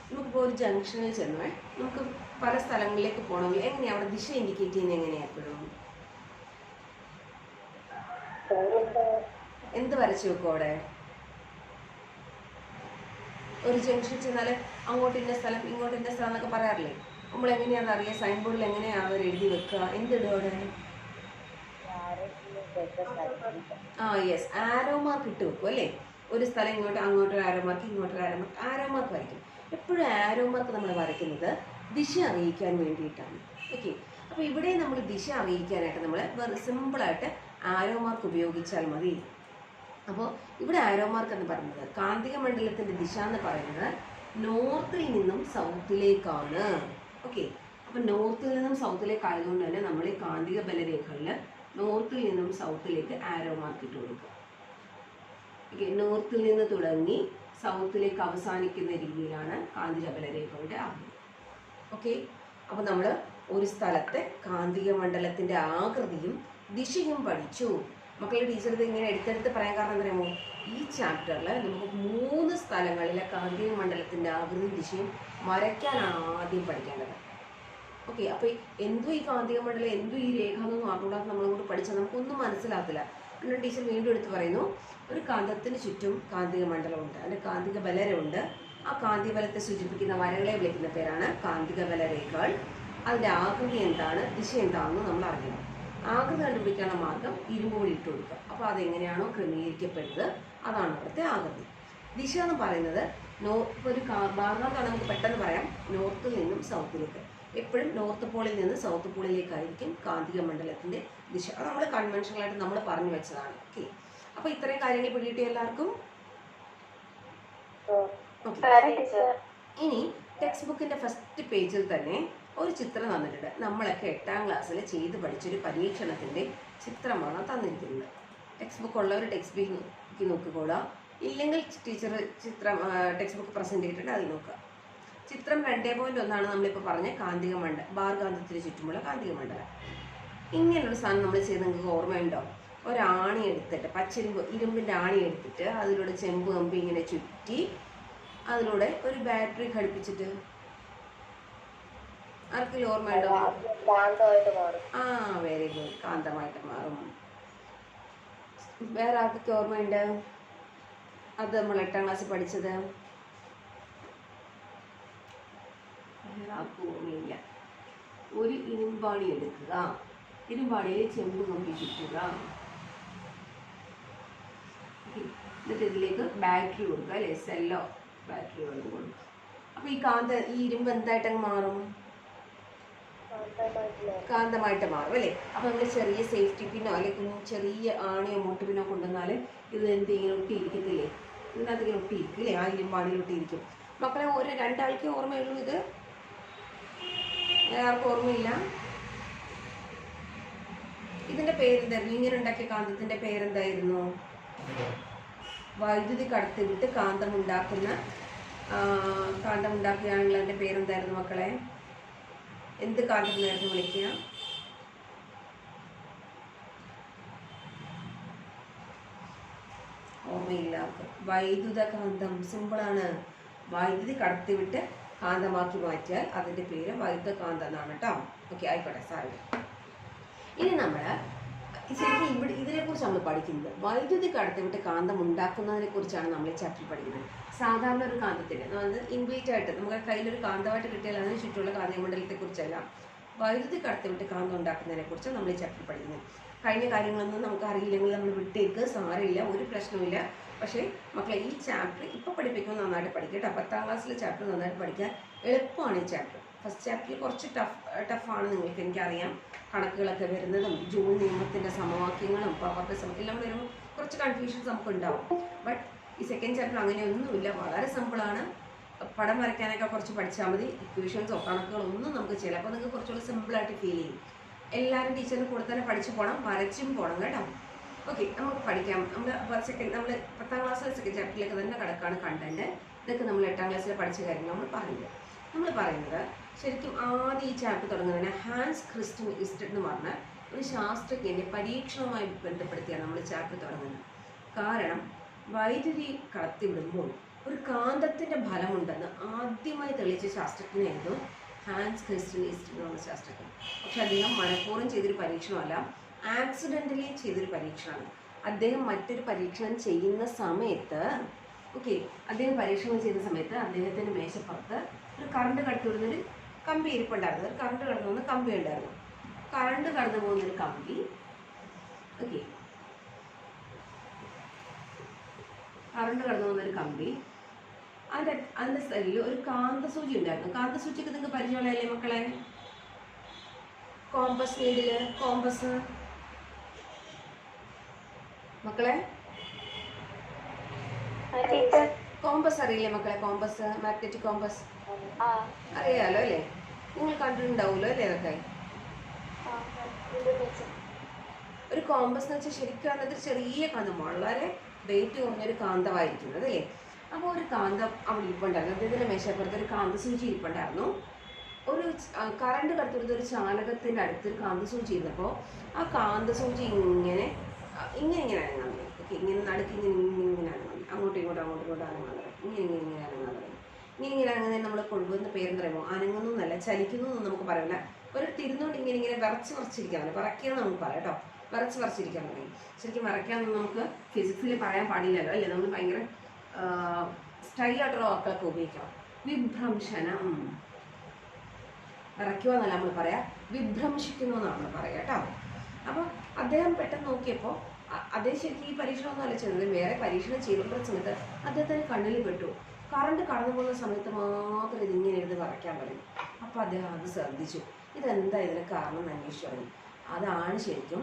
നമുക്കിപ്പോൾ ഒരു ജംഗ്ഷനിൽ ചെന്നാൽ നമുക്ക് പല സ്ഥലങ്ങളിലേക്ക് പോകണമെങ്കിൽ എങ്ങനെയാണ് അവിടെ ദിശ ഇൻഡിക്കേറ്റ് ചെയ്യുന്നത്? എങ്ങനെയാണ് എപ്പോഴും എന്ത് വരച്ചു വെക്കും അവിടെ? ഒരു ജംഗ്ഷൻ ചെന്നാൽ അങ്ങോട്ട് ഇന്ന സ്ഥലം ഇങ്ങോട്ട് ഇന്ന സ്ഥലം എന്നൊക്കെ പറയാറില്ലേ? നമ്മൾ എങ്ങനെയാണെന്ന് അറിയാം? സൈൻ ബോർഡിൽ എങ്ങനെയാണ് അവർ എഴുതി വെക്കുക? എന്തിടും അവിടെ? യെസ്, ആരോ മാർക്ക് ഇട്ട് വെക്കും അല്ലേ? ഒരു സ്ഥലം ഇങ്ങോട്ട്, അങ്ങോട്ടൊരു ആരോ മാർക്ക്, ഇങ്ങോട്ടൊരു ആരോ മാർക്ക് വരയ്ക്കും. എപ്പോഴും ആരോ മാർക്ക് നമ്മൾ വരയ്ക്കുന്നത് ദിശ അറിയിക്കാൻ വേണ്ടിയിട്ടാണ്. ഓക്കെ, അപ്പോൾ ഇവിടെ നമ്മൾ ദിശ അറിയിക്കാനായിട്ട് നമ്മൾ വെറും സിമ്പിളായിട്ട് ആരോ മാർക്ക് ഉപയോഗിച്ചാൽ മതി. അപ്പോൾ ഇവിടെ ആരോ മാർക്ക് എന്ന് പറയുന്നത് കാന്തിക മണ്ഡലത്തിൻ്റെ ദിശ എന്ന് പറയുന്നത് നോർത്തിൽ നിന്നും സൗത്തിലേക്കാണ്. ഓക്കെ, അപ്പോൾ നോർത്തിൽ നിന്നും സൗത്തിലേക്ക് ആയതുകൊണ്ട് തന്നെ നമ്മൾ ഈ കാന്തിക ബലരേഖകളിൽ നോർത്തിൽ നിന്നും സൗത്തിലേക്ക് ആരോ മാർക്ക് ഇട്ട് കൊടുക്കുക. ഓക്കെ, നോർത്തിൽ നിന്ന് തുടങ്ങി സൗത്തിലേക്ക് അവസാനിക്കുന്ന രീതിയിലാണ് കാന്തിക ബലരേഖകളുടെ ആകൃതി. ഓക്കെ, അപ്പോൾ നമ്മൾ ഒരു സ്ഥലത്തെ കാന്തിക മണ്ഡലത്തിൻ്റെ ആകൃതിയും ദിശയും പഠിച്ചു. മക്കളുടെ ടീച്ചർ ഇത് ഇങ്ങനെ എടുത്തെടുത്ത് പറയാൻ കാരണം എന്താ പറയുമോ? ഈ ചാപ്റ്ററിൽ നമുക്ക് 3 സ്ഥലങ്ങളിലെ കാന്തിക മണ്ഡലത്തിൻ്റെ ആകൃതിയും ദിശയും വരയ്ക്കാനാണ് ആദ്യം പഠിക്കേണ്ടത്. ഓക്കെ, അപ്പോൾ എന്തോ ഈ കാന്തിക മണ്ഡലം, എന്തോ ഈ രേഖ എന്നൊന്നും അറിഞ്ഞൂടാതെ നമ്മളോട് പഠിച്ചാൽ നമുക്കൊന്നും മനസ്സിലാകത്തില്ല. എന്നിട്ട് ടീച്ചർ വീണ്ടും എടുത്ത് പറയുന്നു, ഒരു കാന്തത്തിന് ചുറ്റും കാന്തിക മണ്ഡലമുണ്ട്, അതിൻ്റെ കാന്തിക ബലരമുണ്ട്. ആ കാന്തിക ബലത്തെ സൂചിപ്പിക്കുന്ന വരകളെ വിളിക്കുന്ന പേരാണ് കാന്തിക ബലരേഖകൾ. അതിൻ്റെ ആകൃതി എന്താണ്, ദിശ എന്താണെന്ന് നമ്മൾ അറിയണം. ആകൃതി കണ്ടുപിടിക്കാനുള്ള മാർഗം ഇരുമ്പ് പൊടി ഇട്ട് കൊടുക്കുക. അപ്പോൾ അതെങ്ങനെയാണോ ക്രമീകരിക്കപ്പെടുന്നത് അതാണ് അവിടുത്തെ ആകൃതി. ദിശ എന്ന് പറയുന്നത് ഇപ്പോൾ ഒരു ഭാഗത്താണ് നമുക്ക് പെട്ടെന്ന് പറയാം, നോർത്തിൽ നിന്നും സൗത്തിലേക്ക്. എപ്പോഴും നോർത്ത് പോളിൽ നിന്ന് സൗത്ത് പോളിലേക്കായിരിക്കും കാന്തിക മണ്ഡലത്തിൻ്റെ ദിശ. അത് നമ്മൾ കൺവെൻഷനലായിട്ട് നമ്മൾ പറഞ്ഞു വെച്ചതാണ്. ഓക്കെ, അപ്പോൾ ഇത്രയും കാര്യങ്ങൾ പിടികിട്ടിയ എല്ലാവർക്കും? ഇനി ടെക്സ്റ്റ് ബുക്കിൻ്റെ ഫസ്റ്റ് പേജിൽ തന്നെ ഒരു ചിത്രം തന്നിട്ടുണ്ട്. നമ്മളൊക്കെ 8ാം ക്ലാസ്സിൽ ചെയ്ത് പഠിച്ചൊരു പരീക്ഷണത്തിൻ്റെ ചിത്രമാണ് തന്നിരിക്കുന്നത്. ടെക്സ്റ്റ് ബുക്ക് ഉള്ളവർ ടെക്സ്റ്റ് ബുക്ക് നോക്കിക്കോളാം, ഇല്ലെങ്കിൽ ടീച്ചർ ചിത്രം ടെക്സ്റ്റ് ബുക്ക് പ്രസൻറ്റ് ചെയ്തിട്ടുണ്ട്, അതിൽ നോക്കുക. ചിത്രം 2.1 നമ്മളിപ്പോൾ പറഞ്ഞ കാന്തിക മണ്ഡലം, ബാർ കാന്തത്തിന് ചുറ്റുമുള്ള കാന്തിക മണ്ഡലം. ഇങ്ങനൊരു സാധനം നമ്മൾ ചെയ്ത് നിങ്ങൾക്ക് ഓർമ്മയുണ്ടോ? ഒരാണി എടുത്തിട്ട്, ഇരുമ്പിൻ്റെ ആണി എടുത്തിട്ട് അതിലൂടെ ചെമ്പ് കമ്പി ഇങ്ങനെ ചുറ്റി അതിലൂടെ ഒരു ബാറ്ററി ഘടിപ്പിച്ചിട്ട്, ആർക്കെങ്കിലും ഓർമ്മയുണ്ടോ? വെരി ഗുഡ്, കാന്തമായിട്ട് മാറും. വേറെ ആർക്കൊക്കെ ഓർമ്മയുണ്ട്? അത് നമ്മൾ 8ാം ക്ലാസ്സിൽ പഠിച്ചത്. വേറെ ആർക്കും ഓർമ്മയില്ല. ഒരു ഇരുമ്പാണി എടുക്കുക, ഇരുമ്പാണിയിൽ ചെമ്പ് കമ്പി ചുറ്റുക, എന്നിട്ട് ഇതിലേക്ക് ബാറ്ററി കൊടുക്കുക അല്ലേ? സെല്ലോ ബാറ്ററി കൊണ്ട് കൊടുക്കുക. അപ്പോൾ ഈ ഇരുമ്പ് എന്തായിട്ടങ്ങ് മാറും? കാന്തമായിട്ട് മാറും അല്ലേ? അപ്പോൾ നമ്മൾ ചെറിയ സേഫ്റ്റി പിന്നോ അല്ലെങ്കിൽ ചെറിയ ആണിയോ മുട്ടുപിനോ കൊണ്ടുവന്നാൽ ഇത് എന്തെങ്കിലും ഒട്ടിയിരിക്കത്തില്ലേ? ഇതിനകത്ത് ഇങ്ങനെ ഒട്ടിയിരിക്കും അല്ലേ? ആ ഇരുമ്പാണിയിൽ ഒട്ടിയിരിക്കും. മക്കളെ ഒരു 2 ആൾക്കേ ഓർമ്മയുള്ളൂ. ഇത് ആർക്കും ഓർമ്മയില്ല? ഇതിൻ്റെ പേരെന്തായിരുന്നു? ഇങ്ങനെ ഉണ്ടാക്കിയ കാന്തത്തിൻ്റെ പേരെന്തായിരുന്നു? വൈദ്യുതി കടത്തിവിട്ട് കാന്തമുണ്ടാക്കുകയാണെങ്കിൽ അതിൻ്റെ പേരെന്തായിരുന്നു മക്കളെ? എന്ത് കാന്തം എന്നായിരുന്നു വിളിക്കുക? ഓർമ്മയില്ല. വൈദ്യുത കാന്തം. സിമ്പിളാണ്. വൈദ്യുതി കടത്തിവിട്ട് കാന്തമാക്കി മാറ്റിയാൽ അതിൻ്റെ പേര് വൈദ്യുത കാന്തം എന്നാണ് കേട്ടോ. ഓക്കെ, ആയിക്കോട്ടെ, സാറില്ല. ഇനി നമ്മൾ ശരിക്കും ഇതിനെക്കുറിച്ച് നമ്മൾ പഠിക്കുന്നത് വൈദ്യുതി കടത്തിവിട്ട് കാന്തം ഉണ്ടാക്കുന്നതിനെ കുറിച്ചാണ് നമ്മൾ ഈ ചാപ്റ്ററിൽ പഠിക്കുന്നത്. സാധാരണ ഒരു കാന്തത്തിന് അത് ഇൻബിൽറ്റ് ആയിട്ട് നമ്മുടെ കയ്യിലൊരു കാന്തമായിട്ട് കിട്ടിയാൽ അതിന് ചുറ്റുമുള്ള കാന്തിക മണ്ഡലത്തെക്കുറിച്ചല്ല, വൈദ്യുതി കടത്തിവിട്ട് കാന്തം ഉണ്ടാക്കുന്നതിനെ കുറിച്ച് നമ്മൾ ഈ ചാപ്റ്ററിൽ പഠിക്കുന്നത്. കഴിഞ്ഞ കാര്യങ്ങളൊന്നും നമുക്ക് അറിയില്ലെങ്കിൽ നമ്മൾ വിട്ടേക്ക്, സാരമില്ല, ഒരു പ്രശ്നമില്ല. പക്ഷേ മക്കളെ ഈ ചാപ്റ്റർ ഇപ്പോൾ പഠിപ്പിക്കുമ്പോൾ നന്നായിട്ട് പഠിക്കുക കേട്ടോ. 10ാം ക്ലാസ്സിലെ ചാപ്റ്റർ നന്നായിട്ട് പഠിക്കാൻ എളുപ്പമാണ് ഈ ചാപ്റ്റർ. ഫസ്റ്റ് ചാപ്റ്ററിൽ കുറച്ച് ടഫാണ് നിങ്ങൾക്ക്, എനിക്കറിയാം. കണക്കുകളൊക്കെ വരുന്നതും ജൂൾ നിയമത്തിൻ്റെ സമവാക്യങ്ങളും പവറിൻ്റെ എല്ലാം കൂടെ വരുമ്പോൾ കുറച്ച് കൺഫ്യൂഷൻസ് നമുക്ക് ഉണ്ടാവും. ബട്ട് ഈ സെക്കൻഡ് ചാപ്റ്റർ അങ്ങനെയൊന്നുമില്ല, വളരെ സിമ്പിളാണ്. പടം വരയ്ക്കാനൊക്കെ കുറച്ച് പഠിച്ചാൽ മതി. ഇക്വേഷൻസോ കണക്കുകളൊന്നും നമുക്ക് ചെയ്യില്ല. അപ്പോൾ നിങ്ങൾക്ക് കുറച്ചുകൂടി സിമ്പിളായിട്ട് ഫീൽ ചെയ്യും. എല്ലാവരും ടീച്ചറിന് കൂടെ തന്നെ പഠിച്ചു പോകണം, വരച്ചും പോകണം കേട്ടോ. ഓക്കെ, നമുക്ക് പഠിക്കാം. നമ്മൾ 10ാം ക്ലാസ്സിലെ സെക്കൻഡ് ചാപ്റ്ററിലേക്ക് തന്നെ കിടക്കാണ് കണ്ടന്റ്. ഇതൊക്കെ നമ്മൾ 8ാം ക്ലാസ്സിൽ പഠിച്ച കാര്യങ്ങൾ നമ്മൾ പറയുന്നത് ശരിക്കും ആദ്യം ഈ ചാപ്റ്റർ തുടങ്ങുന്നതിന് ഹാൻസ് ക്രിസ്റ്റ്യൻ ഇസ്റ്റഡ് എന്ന് പറഞ്ഞ ഒരു ശാസ്ത്രജ്ഞന്റെ പരീക്ഷണവുമായി ബന്ധപ്പെടുത്തിയാണ് നമ്മൾ ചാപ്റ്റർ തുടങ്ങുന്നത്. കാരണം വൈദ്യുതി കടത്തിവിടുമ്പോൾ ഒരു കാന്തത്തിന്റെ ഫലമുണ്ടെന്ന് ആദ്യമായി തെളിയിച്ച ശാസ്ത്രജ്ഞനായിരുന്നു ഹാൻസ് ക്രിസ്റ്റ്യൻ ഈസ്റ്റ് എന്നുള്ള ശാസ്ത്രജ്ഞൻ. പക്ഷെ അദ്ദേഹം മനഃപൂർവ്വം ചെയ്തൊരു പരീക്ഷണമല്ല, ആക്സിഡൻ്റലി ചെയ്തൊരു പരീക്ഷണമാണ്. അദ്ദേഹം മറ്റൊരു പരീക്ഷണം ചെയ്യുന്ന സമയത്ത് അദ്ദേഹം പരീക്ഷണം ചെയ്യുന്ന സമയത്ത് അദ്ദേഹത്തിൻ്റെ മേശപ്പുറത്ത് ഒരു കറണ്ട് കടത്തിവിടുന്നൊരു കമ്പി ഇരിപ്പുണ്ടായിരുന്നു. ഒരു കറണ്ട് കടന്നു പോകുന്ന കമ്പി ഉണ്ടായിരുന്നു. കറണ്ട് കടന്നു പോകുന്നൊരു കമ്പി കറണ്ട് കടന്നു പോകുന്നൊരു കമ്പി അതിൻ്റെ സൈഡിൽ ഒരു കാന്തസൂചി ഉണ്ടായിരുന്നു. കാന്തസൂചിക്ക് നിങ്ങൾക്ക് പരിചയമുള്ളതല്ലേ മക്കളെ? കോമ്പസ് നീഡില്, കോമ്പസ് മക്കളെ കോമ്പസ് അറിയില്ലേ മക്കളെ? കോമ്പസ്, മാഗ്നറ്റിക് കോമ്പസ് അറിയാലോ അല്ലേ? നിങ്ങൾ കണ്ടിട്ടുണ്ടാവുമല്ലോ അല്ലേ? അതൊക്കെ ഒരു കോമ്പസ് എന്ന് വെച്ചാൽ ശരിക്കും പറഞ്ഞത് ചെറിയ കാന്തം, വളരെ വെയിറ്റ് കുറഞ്ഞൊരു കാന്തമായിരിക്കുന്നത് അല്ലേ? അപ്പോൾ ഒരു കാന്തം അവിടെ ഇരിപ്പുണ്ടായിരുന്നു. അദ്ദേഹത്തിൻ്റെ മേശപ്പുറത്ത് ഒരു കാന്തസൂചി ഇരിപ്പുണ്ടായിരുന്നു. ഒരു കറണ്ട് കടത്തിവിടുന്ന ഒരു ചാലകത്തിൻ്റെ അടുത്തൊരു കാന്തസൂചി ഇരുന്നപ്പോൾ ആ കാന്തസൂചി ഇങ്ങനെ അനങ്ങാൻ തുടങ്ങി. ഇങ്ങനെ നടുക്ക് ഇങ്ങനെ അനങ്ങാൻ, അങ്ങോട്ടും ഇങ്ങോട്ടും അനങ്ങാൻ തുടങ്ങി. ഇങ്ങനെ അനങ്ങാൻ തുടങ്ങി. ഇങ്ങനെ അനങ്ങുന്നതിന് നമ്മൾ കൊണ്ടുവന്ന പേരെന്ന് പറയുമ്പോൾ അനങ്ങുന്നു എന്നല്ല, ചലിക്കുന്നു എന്ന് നമുക്ക് പറയില്ല. ഒരു തിരുന്നോണ്ട് ഇങ്ങനെ വിറച്ചിരിക്കാൻ പറ്റില്ല. വിറയ്ക്കാന്ന് നമുക്ക് പറയാം കേട്ടോ. വിറച്ചിരിക്കാൻ തുടങ്ങി. ശരിക്കും വിറയ്ക്കാമെന്ന് നമുക്ക് ഫിസിക്സിൽ പറയാൻ പാടില്ലല്ലോ അല്ലേ? നമ്മൾ ഭയങ്കര സ്റ്റൈലായിട്ടുള്ള വാക്കുകളൊക്കെ ഉപയോഗിക്കണം. വിഭ്രംശനം, വിറയ്ക്കുക എന്നല്ല നമ്മൾ പറയാം, വിഭ്രംശിക്കുന്നു എന്നാണ് നമ്മൾ പറയാം കേട്ടോ. അപ്പോൾ അദ്ദേഹം പെട്ടെന്ന് നോക്കിയപ്പോൾ അദ്ദേഹം ശരിക്കും ഈ പരീക്ഷണമൊന്നുമല്ല ചെയ്തത്, വേറെ പരീക്ഷണം ചെയ്തപ്പോൾ സമയത്ത് അദ്ദേഹത്തിന് കണ്ണിൽ പെട്ടു. കറണ്ട് കടന്നു പോകുന്ന സമയത്ത് മാത്രം ഇതിങ്ങനെ ഇരുന്ന് വിറയ്ക്കാൻ തുടങ്ങി. അപ്പോൾ അദ്ദേഹം അത് ശ്രദ്ധിച്ചു. ഇതെന്താ ഇതിന് കാരണം എന്ന് അന്വേഷിച്ചു തുടങ്ങി. അതാണ് ശരിക്കും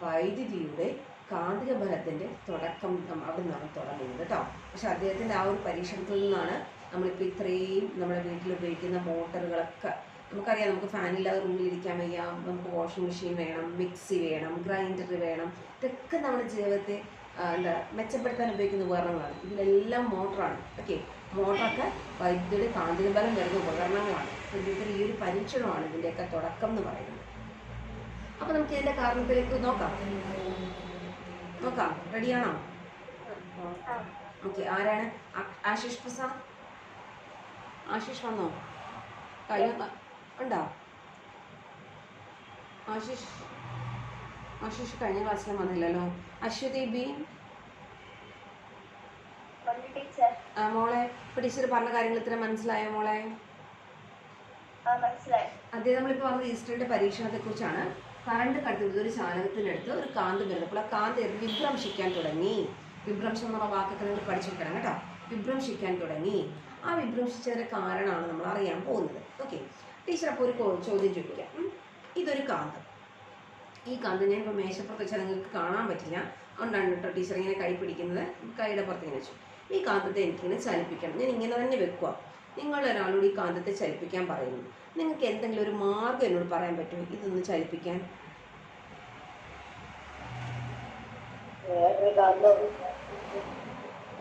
വൈദ്യുതിയുടെ കാന്തിക ബലത്തിൻ്റെ തുടക്കം അവിടെ നിന്നാണ് തുടങ്ങുന്നത് കേട്ടോ. പക്ഷെ അദ്ദേഹത്തിൻ്റെ ആ ഒരു പരീക്ഷണത്തിൽ നിന്നാണ് നമ്മളിപ്പോൾ ഇത്രയും നമ്മുടെ വീട്ടിൽ ഉപയോഗിക്കുന്ന മോട്ടറുകളൊക്കെ നമുക്കറിയാം. നമുക്ക് ഫാനില്ലാതെ റൂമിലിരിക്കാൻ വയ്യ, നമുക്ക് വാഷിംഗ് മെഷീൻ വേണം, മിക്സി വേണം, ഗ്രൈൻഡർ വേണം. ഇതൊക്കെ നമ്മുടെ ജീവിതത്തെ മെച്ചപ്പെടുത്താൻ ഉപയോഗിക്കുന്ന ഉപകരണങ്ങളാണ്. ഇതിലെല്ലാം മോട്ടറാണ്. മോട്ടറൊക്കെ വൈദ്യുതിയുടെ കാന്തിക ബലം വരുന്ന ഉപകരണങ്ങളാണ്. ഇതിൽ ഈ ഒരു പരീക്ഷണമാണ് ഇതിൻ്റെയൊക്കെ തുടക്കം എന്ന് പറയുന്നത്. അപ്പോൾ നമുക്ക് ഇതിൻ്റെ കാരണത്തിലേക്ക് നോക്കാം. റെഡിയാണോ? ആരാണ്? ആശിഷ് പ്രസാദ്. ആശിഷ് വന്നോ? ഉണ്ടോ? ആശിഷ് കഴിഞ്ഞ ക്ലാസ്സിൽ വന്നില്ലല്ലോ. അശ്വതി ബി മോളെ, ഇപ്പൊ ടീച്ചർ പറഞ്ഞ കാര്യങ്ങൾ ഇത്ര മനസ്സിലായോ മോളെ? അതേ, നമ്മളിപ്പോൾ പറഞ്ഞത് ഈസ്റ്ററിന്റെ പരീക്ഷണത്തെ കുറിച്ചാണ്. കറണ്ട് കടത്തിവിടുന്ന ഒരു ചാലകത്തിനടുത്ത് ഒരു കാന്തം വരുന്നപ്പോൾ ആ കാന്തം വിഭ്രംശിക്കാൻ തുടങ്ങി. വിഭ്രംശം എന്നുള്ള വാക്കൊക്കെ നിങ്ങൾ പഠിച്ചിരിക്കണം കേട്ടോ. വിഭ്രംശിക്കാൻ തുടങ്ങി. ആ വിഭ്രംശിച്ചതിന്റെ കാരണമാണ് നമ്മൾ അറിയാൻ പോകുന്നത്. ടീച്ചർ അപ്പോൾ ഒരു ചോദ്യം ചോദിക്കാം. ഇതൊരു കാന്തം. ഈ കാന്തം ഞാൻ ഇപ്പോൾ മേശപ്പുറത്ത് വെച്ചാൽ നിങ്ങൾക്ക് കാണാൻ പറ്റില്ല, അതുകൊണ്ടാണ് കേട്ടോ ടീച്ചർ ഇങ്ങനെ കൈ പിടിക്കുന്നത്. കൈയുടെ പുറത്ത് ഇങ്ങനെ വെച്ചു. ഈ കാന്തത്തെ എനിക്കിങ്ങനെ ചലിപ്പിക്കണം. ഞാൻ ഇങ്ങനെ തന്നെ വെക്കുക. നിങ്ങളൊരാളോട് ഈ കാന്തത്തെ ചലിപ്പിക്കാൻ പറയുന്നു. നിങ്ങൾക്ക് എന്തെങ്കിലും ഒരു മാർഗ്ഗം എന്നോട് പറയാൻ പറ്റുമോ ഇതൊന്ന് ചലിപ്പിക്കാൻ?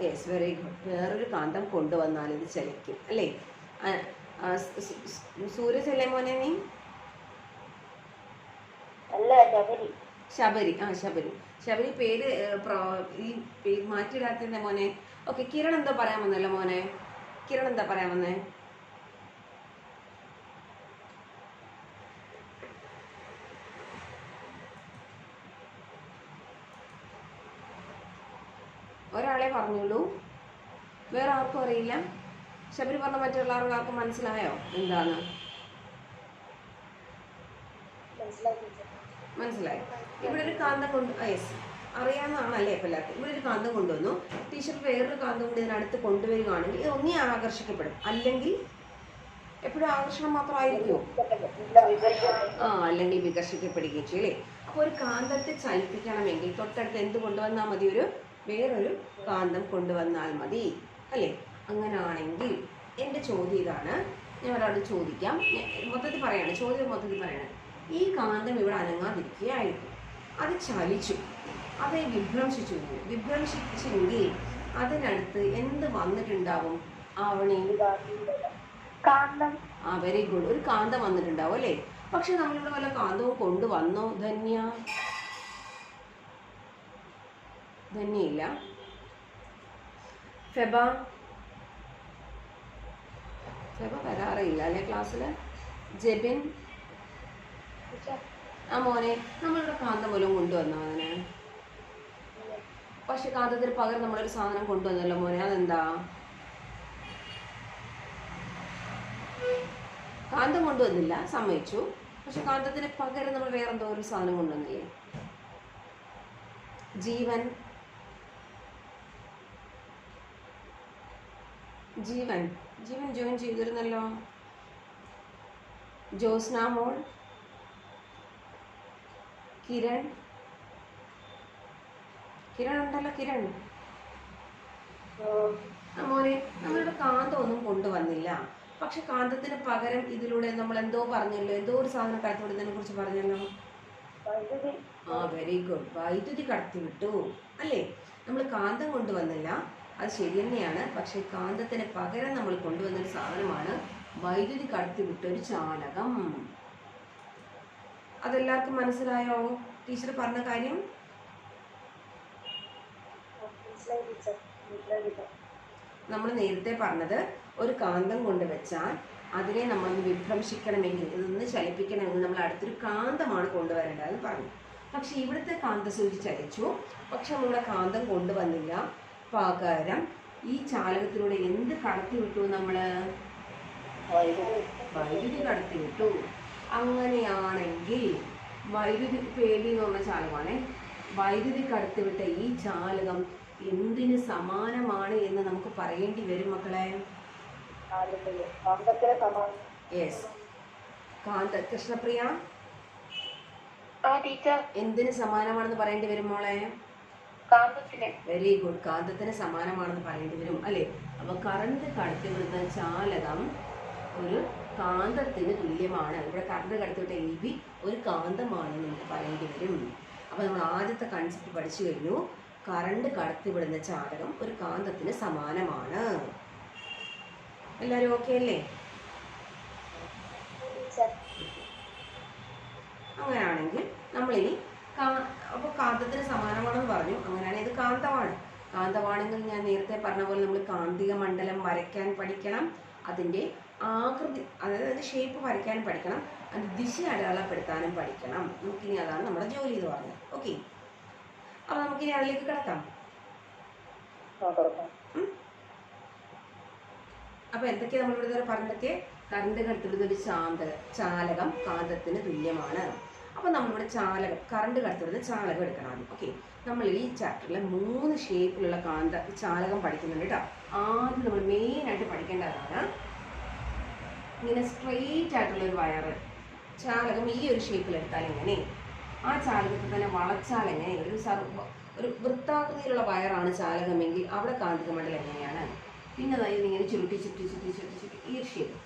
Yes, very good. വേറൊരു കാന്തം കൊണ്ടുവന്നാൽ ഇത് ചലിക്കും അല്ലേ? സൂര്യചല്ലേ മോനെ നീ? ശബരി. ശബരി പേര് ഈ പേര് മാറ്റിയിടാത്തതിന്റെ മോനെ. കിരൺ എന്താ പറയാൻ വന്നല്ലോ മോനെ? കിരൺ എന്താ പറയാൻ വന്നേ? ഒരാളെ പറഞ്ഞുള്ളൂ, വേറെ ആർക്കും അറിയില്ല. ശബരി പറഞ്ഞ മറ്റുള്ള ആർക്കും മനസ്സിലായോ എന്താണ്? മനസ്സിലായി. ഇവിടെ ഒരു കാന്തം അറിയാവുന്നതാണല്ലേ ഇപ്പം എല്ലാവർക്കും. ഇവിടെ ഒരു കാന്തം കൊണ്ടുവന്നു. ടീച്ചർ വേറൊരു കാന്തം കൊണ്ട് ഇതിനടുത്ത് കൊണ്ടുവരികയാണെങ്കിൽ ഇത് ഒന്നേ ആകർഷിക്കപ്പെടും, അല്ലെങ്കിൽ എപ്പോഴും ആകർഷണം മാത്രമായിരിക്കുമോ? അല്ലെങ്കിൽ വികർഷിക്കപ്പെടുകയും ചെയ്യും അല്ലേ? അപ്പോൾ ഒരു കാന്തത്തെ ചലിപ്പിക്കണമെങ്കിൽ തൊട്ടടുത്ത് എന്ത് കൊണ്ടുവന്നാൽ മതി? വേറൊരു കാന്തം കൊണ്ടുവന്നാൽ മതി അല്ലേ? അങ്ങനെയാണെങ്കിൽ എൻ്റെ ചോദ്യം ഇതാണ്. ഞാൻ ഒരാളോട് ചോദിക്കാം, മൊത്തത്തിൽ പറയാണ് ചോദ്യം. മൊത്തത്തിൽ പറയണം, ഈ കാന്തം ഇവിടെ അനങ്ങാതിരിക്കുകയായിരുന്നു, അത് ചലിച്ചു, അത് വിഭ്രംശിച്ചെങ്കിൽ അതിനടുത്ത് എന്ത് വന്നിട്ടുണ്ടാവും? ആവണി? Very good. ഒരു കാന്തം വന്നിട്ടുണ്ടാവും അല്ലേ? പക്ഷെ നമ്മളിവിടെ വല്ല കാന്തവും കൊണ്ടുവന്നോ? ധന്യയില്ല. ഫെബ വരാറില്ല അല്ലേ ക്ലാസ്സിൽ? ജെബിൻ ആ മോനെ, നമ്മളിവിടെ കാന്തം വല്ലതും കൊണ്ടുവന്നോ അതിന്? പക്ഷെ കാന്തത്തിന് പകരം നമ്മളൊരു സാധനം കൊണ്ടുവന്നല്ലോ മോനെ, അതെന്താ? കാന്തം കൊണ്ടുവന്നില്ല, സമ്മതിച്ചു. പക്ഷെ കാന്തത്തിന് പകരം നമ്മൾ വേറെന്തോ ഒരു സാധനം കൊണ്ടുവന്നില്ലേ? ജീവൻ ജോയിൻ ചെയ്തിരുന്നല്ലോ. ജോസ്ന മോൾ, കിരൺ ഉണ്ടല്ലോ. കിരൺ മോനെ, നമ്മളുടെ കാന്തം ഒന്നും കൊണ്ടുവന്നില്ല. പക്ഷെ കാന്തത്തിന് പകരം ഇതിലൂടെ നമ്മൾ എന്തോ പറഞ്ഞല്ലോ, എന്തോ ഒരു സാധനം കടത്തിവിടുന്നതിനെ കുറിച്ച് പറഞ്ഞല്ലോ. ആ, വെരി ഗുഡ്. വൈദ്യുതി കടത്തിവിട്ടു അല്ലേ? നമ്മൾ കാന്തം കൊണ്ടുവന്നില്ല, അത് ശരി തന്നെയാണ്. പക്ഷെ കാന്തത്തിന് പകരം നമ്മൾ കൊണ്ടുവന്നൊരു സാധനമാണ് വൈദ്യുതി കടത്തിവിട്ടൊരു ചാലകം. അതെല്ലാവർക്കും മനസ്സിലായോ ടീച്ചർ പറഞ്ഞ കാര്യം? നമ്മൾ നേരത്തെ പറഞ്ഞത് ഒരു കാന്തം കൊണ്ടുവച്ചാൽ അതിനെ നമ്മളൊന്ന് വിഭ്രംശിക്കണമെങ്കിൽ, ഇതൊന്ന് ചലിപ്പിക്കണമെങ്കിൽ നമ്മൾ അടുത്തൊരു കാന്തമാണ് കൊണ്ടുവരേണ്ടതെന്ന് പറഞ്ഞു. പക്ഷെ ഇവിടുത്തെ കാന്തസൂചി ചലിച്ചു, പക്ഷെ നമ്മളിവിടെ കാന്തം കൊണ്ടുവന്നില്ല. പകരം ഈ ചാലകത്തിലൂടെ എന്ത് കടത്തിവിട്ടു? നമ്മൾ വൈദ്യുതി കടത്തിവിട്ടു. അങ്ങനെയാണെങ്കിൽ വൈദ്യുതി പേടി എന്ന് പറഞ്ഞ ചാലകമാണ്. വൈദ്യുതി കടത്തിവിട്ട ഈ ചാലകം എന്തിന് സമാനമാണ് എന്ന് നമുക്ക് പറയേണ്ടി വരും മക്കളെ. യെസ്, കൃഷ്ണപ്രിയ എന്തിന് സമാനമാണെന്ന് പറയേണ്ടി വരും മോളെ? വെരി ഗുഡ്, കാന്തത്തിന് സമാനമാണെന്ന് പറയേണ്ടി വരും അല്ലേ? അപ്പൊ കറണ്ട് കടത്തിവിടുന്ന ചാലകം ഒരു കാന്തത്തിന് തുല്യമാണ്. ഇവിടെ കറണ്ട് കടത്തിവിട്ട LV ഒരു കാന്തമാണെന്ന് നമുക്ക് പറയേണ്ടി വരും. അപ്പൊ നമ്മൾ ആദ്യത്തെ കൺസെപ്റ്റ് പഠിച്ചു കഴിഞ്ഞു. കറണ്ട് കടത്തിവിടുന്ന ചാലകം ഒരു കാന്തത്തിന് സമാനമാണ്. എല്ലാവരും ഓക്കെ അല്ലേ? അങ്ങനെയാണെങ്കിൽ നമ്മളിനി അപ്പോൾ കാന്തത്തിന് സമാനമാണെന്ന് പറഞ്ഞു. അങ്ങനെയാണെങ്കിൽ ഇത് കാന്തമാണ്. കാന്തമാണെങ്കിൽ ഞാൻ നേരത്തെ പറഞ്ഞ പോലെ നമ്മൾ കാന്തിക മണ്ഡലം വരയ്ക്കാൻ പഠിക്കണം. അതിൻ്റെ ആകൃതി, അതായത് അതിൻ്റെ ഷേപ്പ് വരയ്ക്കാനും പഠിക്കണം. അതിൻ്റെ ദിശ അടയാളപ്പെടുത്താനും പഠിക്കണം. നമുക്കിനി അതാണ് നമ്മുടെ ജോലി എന്ന് പറഞ്ഞത്. ഓക്കെ, അപ്പോൾ നമുക്കിനി അതിലേക്ക് കിടക്കാം. അപ്പോൾ എന്തൊക്കെയാണ് നമ്മളിവിടെ ഇതുവരെ പറഞ്ഞതൊക്കെ? കറണ്ട് കടത്തിവിടുന്ന ഒരു ചാലകം കാന്തത്തിന് തുല്യമാണ്. അപ്പോൾ നമ്മളിവിടെ കറണ്ട് കടത്തിവിടുന്ന ചാലകം എടുക്കണം ആദ്യം. ഓക്കെ, നമ്മൾ ഈ ചാപ്റ്ററിൽ 3 ഷേപ്പിലുള്ള ചാലകം പഠിക്കുന്നുണ്ട് കേട്ടോ. ആദ്യം നമ്മൾ മെയിനായിട്ട് പഠിക്കേണ്ടതാണ് ഇങ്ങനെ സ്ട്രെയിറ്റ് ആയിട്ടുള്ള ഒരു വയറ് ചാലകം ഈ ഒരു ഷേപ്പിലെടുത്താൽ എങ്ങനെ, ആ ചാലകത്തിൽ തന്നെ വളച്ചാൽ എങ്ങനെ, ഒരു വൃത്താകൃതിയിലുള്ള വയറാണ് ചാലകമെങ്കിൽ അവിടെ കാന്തിക മണ്ഡലം എങ്ങനെയാണ്. പിന്നെ അതായത് ഇങ്ങനെ ചുരുട്ടി ഈ ഒരു ഷേപ്പ്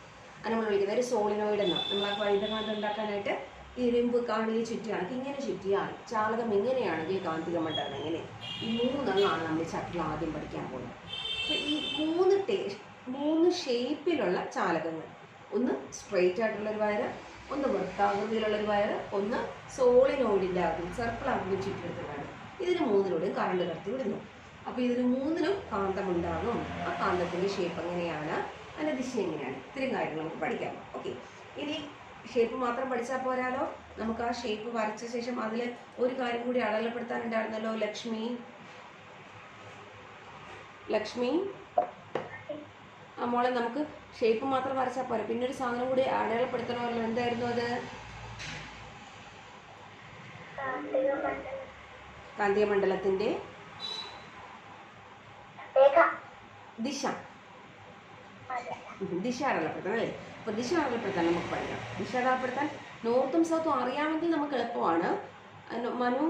അത് നമ്മൾ വിളിക്കുന്നത് ഒരു സോളിനോയിഡ് എന്നാണ്. നമ്മൾ ആ വൈദ്യുതകാന്തം ഉണ്ടാക്കാനായിട്ട് ഇരുമ്പ് കാണിയിൽ ചുറ്റിയാണ്. ഇങ്ങനെ ചുറ്റിയാൽ ചാലകം എങ്ങനെയാണെങ്കിൽ കാന്തിക മണ്ഡലം എങ്ങനെ. ഈ 3 നമ്മൾ ചാപ്റ്ററിൽ ആദ്യം പഠിക്കാൻ പോകുന്നത്. അപ്പോൾ ഈ 3 ഷേപ്പിലുള്ള ചാലകങ്ങൾ, ഒന്ന് സ്ട്രെയിറ്റ് ആയിട്ടുള്ളൊരു വയറ്, ഒന്ന് വൃത്താകൃതിയിലുള്ളൊരു വയറ്, ഒന്ന് സോളിനോയിഡിൻ്റെ ആകൃതി സർക്കിൾ ആകൃതി ചുറ്റിയെടുത്തതാണ്. ഇതിന് 3ലൂടെയും കറണ്ട് കടത്തി വിടുന്നു. അപ്പോൾ ഇതിന് 3നും കാന്തമുണ്ടാകും. ആ കാന്തത്തിൻ്റെ ഷേപ്പ് എങ്ങനെയാണ്, അതിൻ്റെ ദിശ എങ്ങനെയാണ്, ഇത്രയും കാര്യങ്ങൾ നമുക്ക് പഠിക്കാം. ഓക്കെ, ഇനി ഷേപ്പ് മാത്രം പഠിച്ചാൽ പോരാലോ. നമുക്ക് ആ ഷേപ്പ് വരച്ച ശേഷം അതിൽ ഒരു കാര്യം കൂടി അടയാളപ്പെടുത്താനുണ്ടായിരുന്നല്ലോ. ലക്ഷ്മി ആ മോളെ, നമുക്ക് ഷേപ്പ് മാത്രം വരച്ചാൽ പോരാ, പിന്നെ ഒരു സാധനം കൂടി അടയാളപ്പെടുത്തണമല്ലോ. എന്തായിരുന്നു അത്? കാന്തിക മണ്ഡലത്തിൻ്റെ ദിശ അടയാളപ്പെടുത്തണം അല്ലേ? അപ്പോൾ ദിശ അടയാളപ്പെടുത്താൻ നമുക്ക് പഠിക്കാം. ദിശ അടയാളപ്പെടുത്താൻ നോർത്തും സൗത്തും അറിയാമെങ്കിൽ നമുക്ക് എളുപ്പമാണ്. മനു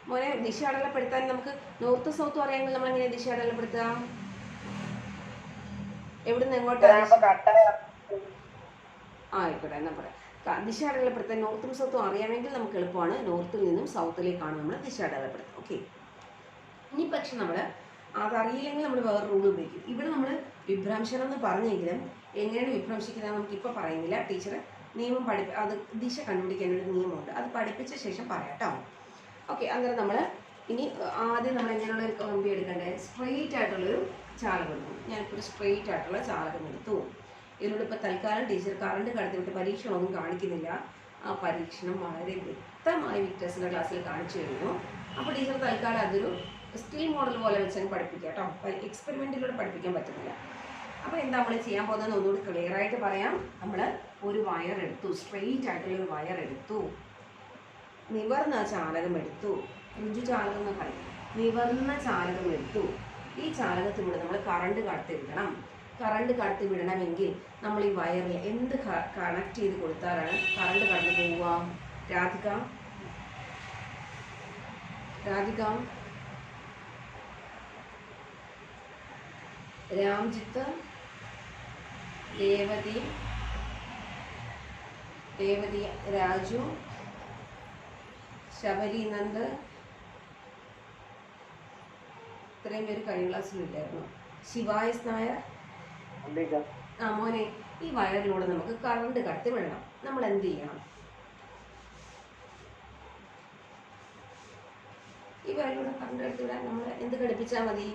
മോനെ, ദിശ അടയാളപ്പെടുത്താൻ നമുക്ക് നോർത്തും സൗത്തും അറിയാമെങ്കിൽ നമ്മൾ എങ്ങനെ ദിശ അടയാളപ്പെടുത്തുക? എവിടുന്ന് എങ്ങോട്ടാണ്? ആയിക്കോട്ടെ, എന്നാ പറയാം. ദിശ അടയാളപ്പെടുത്താൻ നോർത്തും സൗത്തും അറിയാമെങ്കിൽ നമുക്ക് എളുപ്പമാണ്. നോർത്തിൽ നിന്നും സൗത്തിലേക്കാണ് നമ്മൾ ദിശ അടയാളപ്പെടുത്തുക. ഓക്കെ, ഇനി പക്ഷെ നമ്മൾ അതറിയില്ലെങ്കിൽ നമ്മൾ വേറെ റൂൾ ഉപയോഗിക്കും. ഇവിടെ നമ്മൾ വിഭ്രംശനം എന്ന് പറഞ്ഞെങ്കിലും എങ്ങനെയാണ് വിഭ്രംശിക്കുന്നത് നമുക്കിപ്പോൾ പറയുന്നില്ല. ടീച്ചർ നിയമം അത് ദിശ കണ്ടുപിടിക്കാൻ ഒരു നിയമമുണ്ട്, അത് പഠിപ്പിച്ച ശേഷം പറയാം കേട്ടോ. ഓക്കെ, അങ്ങനെ നമ്മൾ ഇനി ആദ്യം നമ്മൾ എങ്ങനെയുള്ള ഒരു കമ്പി എടുക്കേണ്ടത്? സ്ട്രെയിറ്റ് ആയിട്ടുള്ളൊരു ചാലകം എടുക്കും. ഞാനിപ്പോൾ ഒരു സ്ട്രെയിറ്റ് ആയിട്ടുള്ള ചാലകം എടുത്തു. ഇതിലൂടെ ഇപ്പോൾ തൽക്കാലം ടീച്ചർ കറണ്ട് കടത്തിവിട്ട് പരീക്ഷണമൊന്നും കാണിക്കുന്നില്ല. ആ പരീക്ഷണം വളരെ വ്യക്തമായി വിക്ടേഴ്സിൻ്റെ ക്ലാസ്സിൽ കാണിച്ചു കഴിഞ്ഞു. അപ്പോൾ ടീച്ചർ തൽക്കാലം അതൊരു സ്റ്റിൽ മോഡൽ പോലെ വെച്ച് പഠിപ്പിക്കാം കേട്ടോ. എക്സ്പെരിമെൻറ്റിലൂടെ പഠിപ്പിക്കാൻ പറ്റുന്നില്ല. അപ്പോൾ എന്താ നമ്മൾ ചെയ്യാൻ പോകുന്നതെന്ന് ഒന്നുകൂടി ക്ലിയർ ആയിട്ട് പറയാം. നമ്മൾ ഒരു വയർ എടുത്തു, സ്ട്രെയിറ്റ് ആയിട്ടുള്ളൊരു വയർ എടുത്തു, നിവർന്ന ചാലകം എടുത്തു, രുചു ചാലകം എന്ന് പറയും. നിവർന്ന ചാലകം എടുത്തു. ഈ ചാലകത്തിലൂടെ നമ്മൾ കറണ്ട് കടത്തിവിടണം. കറണ്ട് കടത്തി വിടണമെങ്കിൽ നമ്മൾ ഈ വയറിൽ എന്ത് കണക്ട് ചെയ്ത് കൊടുത്താലാണ് കറണ്ട് കടന്നു പോവുക? രാധിക, രാംജിത്ത്, രേവതി, രാജു, ശബരിനന്ദ്, ഇത്രയും പേര് കഴിഞ്ഞ ക്ലാസ്സിലില്ലായിരുന്നു. ശിവായസ് നായർ. ആ മോനെ, ഈ വയറിലൂടെ നമുക്ക് കറണ്ട് കടത്തി വിടണം. നമ്മൾ എന്ത് ചെയ്യണം? ഈ വയറിലൂടെ കറണ്ട് കടത്തി വിടാൻ നമ്മൾ എന്ത് ഘടിപ്പിച്ചാൽ മതി?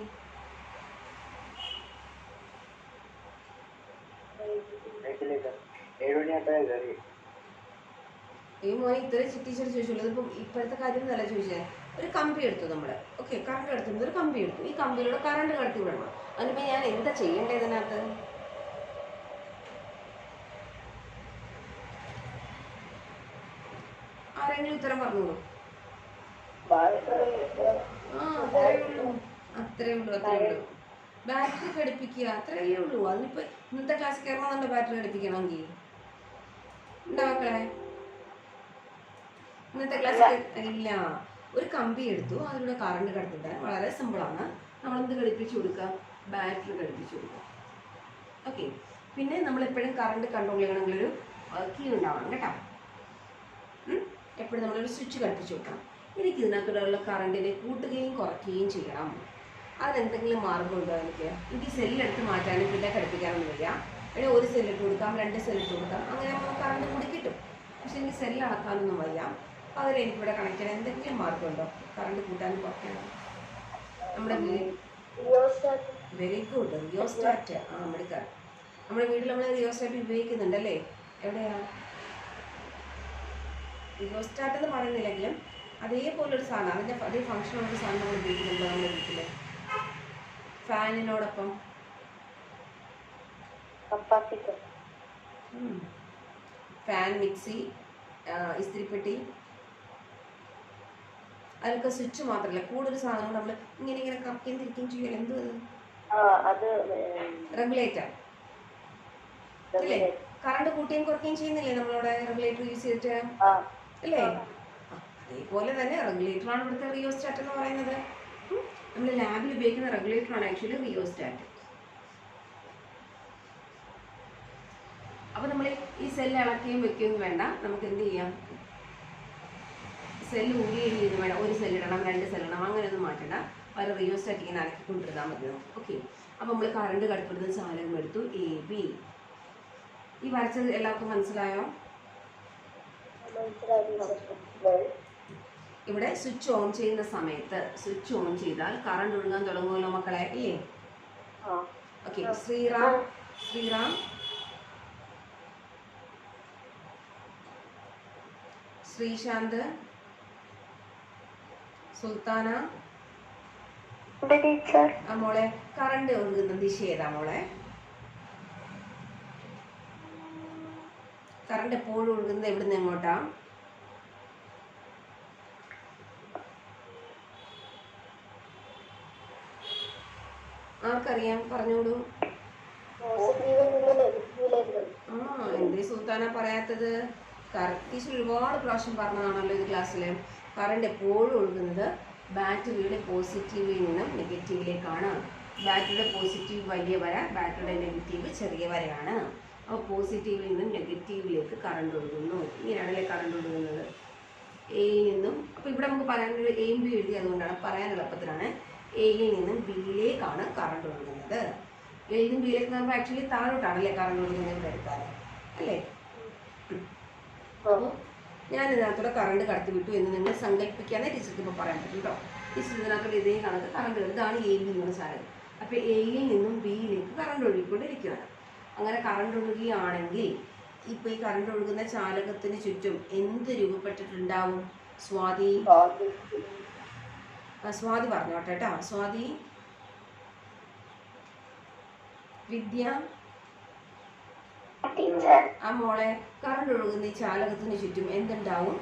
ഈ മോനെ ഇത്രയും ടീച്ചർ ചോദിച്ചുള്ളൂ. ഇതിപ്പം ഇപ്പോഴത്തെ കാര്യം എന്നല്ല ചോദിച്ചത്. ഒരു കമ്പി എടുത്തു നമ്മൾ. ഓക്കെ, കറണ്ട് കടത്തുന്നത് ഒരു കമ്പി എടുത്തു. ഈ കമ്പിയിലൂടെ കറണ്ട് കടത്തി വിടണം. അതിനിപ്പോൾ ഞാൻ എന്താ ചെയ്യേണ്ടത് ഇതിനകത്ത്? ആരെങ്കിലും ഉത്തരം പറഞ്ഞോളൂ. അത്രേ ഉള്ളൂ. ബാറ്ററി ഘടിപ്പിക്കുക, അത്രയല്ലേ ഉള്ളൂ. അതിനിപ്പോൾ ഇന്നത്തെ ക്ലാസ്സിൽ കയറണമെന്നുണ്ട് ബാറ്ററി ഘടിപ്പിക്കണമെങ്കിൽ. ഉണ്ടോ മക്കളെ? ഇന്നത്തെ ക്ലാസ്സിൽ ഇല്ല. ഒരു കമ്പി എടുത്തു, അതിലൂടെ കറണ്ട് കടത്തിവിടാൻ വളരെ സിമ്പിളാണ്. നമ്മളെന്ത് ഘടിപ്പിച്ചു കൊടുക്കുക? ബാറ്ററി ഘടിപ്പിച്ചു കൊടുക്കുക. ഓക്കെ, പിന്നെ നമ്മളെപ്പോഴും കറണ്ട് കൺട്രോൾ ചെയ്യണമെങ്കിലൊരു കീ ഉണ്ടാവണം കേട്ടോ. എപ്പോഴും നമ്മളൊരു സ്വിച്ച് ഘടിപ്പിച്ചു കൊടുക്കണം. എനിക്ക് ഇതിനകത്തുള്ള കറണ്ടിനെ കൂട്ടുകയും കുറയ്ക്കുകയും ചെയ്യണം. അതിനെന്തെങ്കിലും മാർഗമുണ്ടോ എനിക്ക്? ഈ സെല്ലെടുത്ത് മാറ്റാനും പിന്നെ ഘടിപ്പിക്കാനൊന്നും വരിക. അല്ലെങ്കിൽ ഒരു സെല്ലിട്ട് കൊടുക്കാം, 2 സെല്ലിട്ട് കൊടുക്കാം, അങ്ങനെ നമുക്ക് കറണ്ട് കൂടി കിട്ടും. പക്ഷെ എനിക്ക് സെല്ല് അളക്കാനൊന്നും വയ്യ. പകരം എനിക്കിവിടെ കണക്ട് ചെയ്യാൻ എന്തെങ്കിലും മാർഗമുണ്ടോ? കറണ്ട് കൂട്ടാനും കുറയ്ക്കാനും? നമ്മുടെ വെരി ഗുഡ്, റിയോസ്റ്റാറ്റ്. ആ മെടുക്കാം. നമ്മുടെ വീട്ടിൽ നമ്മൾ റിയോസ്റ്റാറ്റ് ഉപയോഗിക്കുന്നുണ്ടല്ലേ? എവിടെയാ? റിയോസ്റ്റാറ്റ് എന്ന് പറയുന്നില്ലെങ്കിലും അതേപോലൊരു സാധനം, അതിൻ്റെ അതേ ഫങ്ഷനുള്ള സാധനം നമ്മൾ ഉപയോഗിക്കുന്നുണ്ടോ നമ്മുടെ വീട്ടിൽ? ഫാനിനോടൊപ്പം ഫാൻ, മിക്സി, ഇസ്തിരിപ്പെട്ടി, അതിലൊക്കെ സ്വിച്ച് മാത്രമല്ല കൂടുതൽ സാധനങ്ങൾ നമ്മൾ ഇങ്ങനെ കറക്കുകയും തിരിക്കുകയും ചെയ്യല്ലോ. എന്ത് അത്? റെഗുലേറ്റർ അല്ലേ? കറണ്ട് കൂട്ടുകയും കുറയ്ക്കുകയും ചെയ്യുന്നില്ലേ നമ്മളവിടെ റെഗുലേറ്റർ യൂസ് ചെയ്തിട്ട് അല്ലേ? അതേപോലെ തന്നെ റെഗുലേറ്ററാണ് ഇവിടുത്തെ റിയോസ്റ്റാറ്റ് എന്ന് പറയുന്നത്. നമ്മൾ ലാബിൽ ഉപയോഗിക്കുന്ന റെഗുലേറ്ററാണ് ആക്ച്വലി റിയോസ്റ്റാറ്റ്. അപ്പോൾ നമ്മൾ ഈ സെല്ല് ഇളക്കുകയും വെക്കുകയൊന്നും വേണ്ട. നമുക്ക് എന്ത് ചെയ്യാം? സെല്ല് ഊരിയൊന്നും വേണ്ട. ഒരു സെല്ലിടണം, 2 സെല്ലിടണം, അങ്ങനെയൊന്നും മാറ്റണ്ട. പല റിയോസ്റ്റാറ്റ് ഇങ്ങനെ ഇളക്കിക്കൊണ്ടിരുന്നാൽ മതി. ഓക്കെ, അപ്പോൾ നമ്മൾ കറണ്ട് കടത്തിവിടുന്ന ചാലകം എടുത്തു, AB. ഈ വരച്ചത് എല്ലാവർക്കും മനസ്സിലായോ? ഇവിടെ സ്വിച്ച് ഓൺ ചെയ്യുന്ന സമയത്ത് സ്വിച്ച് ഓൺ ചെയ്താൽ കറണ്ട് ഒഴുകാൻ തുടങ്ങുമല്ലോ മക്കളെ, ഇല്ലേ? ഓക്കെ, ശ്രീറാം, ശ്രീശാന്ത്, സുൽത്താന. ആ മോളെ, കറണ്ട് ഒഴുകുന്ന ദിശ ഏതാ മോളെ? കറണ്ട് എപ്പോഴും ഒഴുകുന്നത് എവിടുന്ന് എങ്ങോട്ടാ? ആർക്കറിയാം? പറഞ്ഞോളൂ. എന്തേ സുൽത്താന പറയാത്തത്? ടീച്ചർ ഒരുപാട് പ്രാവശ്യം പറഞ്ഞതാണല്ലോ ഇത് ക്ലാസ്സിൽ. കറണ്ട് എപ്പോഴും ഒഴുകുന്നത് ബാറ്ററിയുടെ പോസിറ്റീവിൽ നിന്നും നെഗറ്റീവിലേക്കാണ്. ബാറ്ററിയുടെ പോസിറ്റീവ് വലിയ വര, ബാറ്ററിയുടെ നെഗറ്റീവ് ചെറിയ വരയാണ്. അപ്പോൾ പോസിറ്റീവിൽ നിന്നും നെഗറ്റീവിലേക്ക് കറണ്ട് ഒഴുകുന്നു. ഇങ്ങനെയാണല്ലേ കറണ്ട് ഒഴുകുന്നത്? എയിൽ നിന്നും, അപ്പോൾ ഇവിടെ നമുക്ക് പറയാനൊരു എയും ബി എഴുതി, അതുകൊണ്ടാണ് പറയാൻ എളുപ്പത്തിലാണ്. എയിൽ നിന്നും ബിയിലേക്കാണ് കറണ്ട് ഒഴുകുന്നത്. എയിലും ബിയിലേക്ക് നമ്മൾ ആക്ച്വലി താഴോട്ടാണല്ലേ കറണ്ട് ഒഴുകുന്നത് എടുക്കാൻ അല്ലേ? അപ്പോൾ ഞാൻ ഇതിനകത്തൂടെ കറണ്ട് കടത്തി വിട്ടു എന്ന് നിങ്ങൾ സങ്കല്പിക്കാതെ ടീച്ചർക്ക് ഇപ്പോൾ പറയാൻ പറ്റും കേട്ടോ. ടീച്ചർ ഇതിനകത്തൂടെ ഇതേ കണക്ക് കറണ്ട് ഇതാണ് എ ബി എന്നുള്ള സാധനം. അപ്പോൾ എയിൽ നിന്നും ബിയിലേക്ക് കറണ്ട് ഒഴുകിക്കൊണ്ടിരിക്കുകയാണ്. അങ്ങനെ കറണ്ട് ഒഴുകുകയാണെങ്കിൽ ഇപ്പോൾ ഈ കറണ്ട് ഒഴുകുന്ന ചാലകത്തിന് ചുറ്റും എന്ത് രൂപപ്പെട്ടിട്ടുണ്ടാവും? സ്വാതി സ്വാതി പറഞ്ഞോട്ടെ കേട്ടോ. സ്വാതി, വിദ്യ, ആ മോളെ, കറണ്ട് ഒഴുകുന്ന ഈ ചാലകത്തിന് ചുറ്റും എന്തുണ്ടാവും?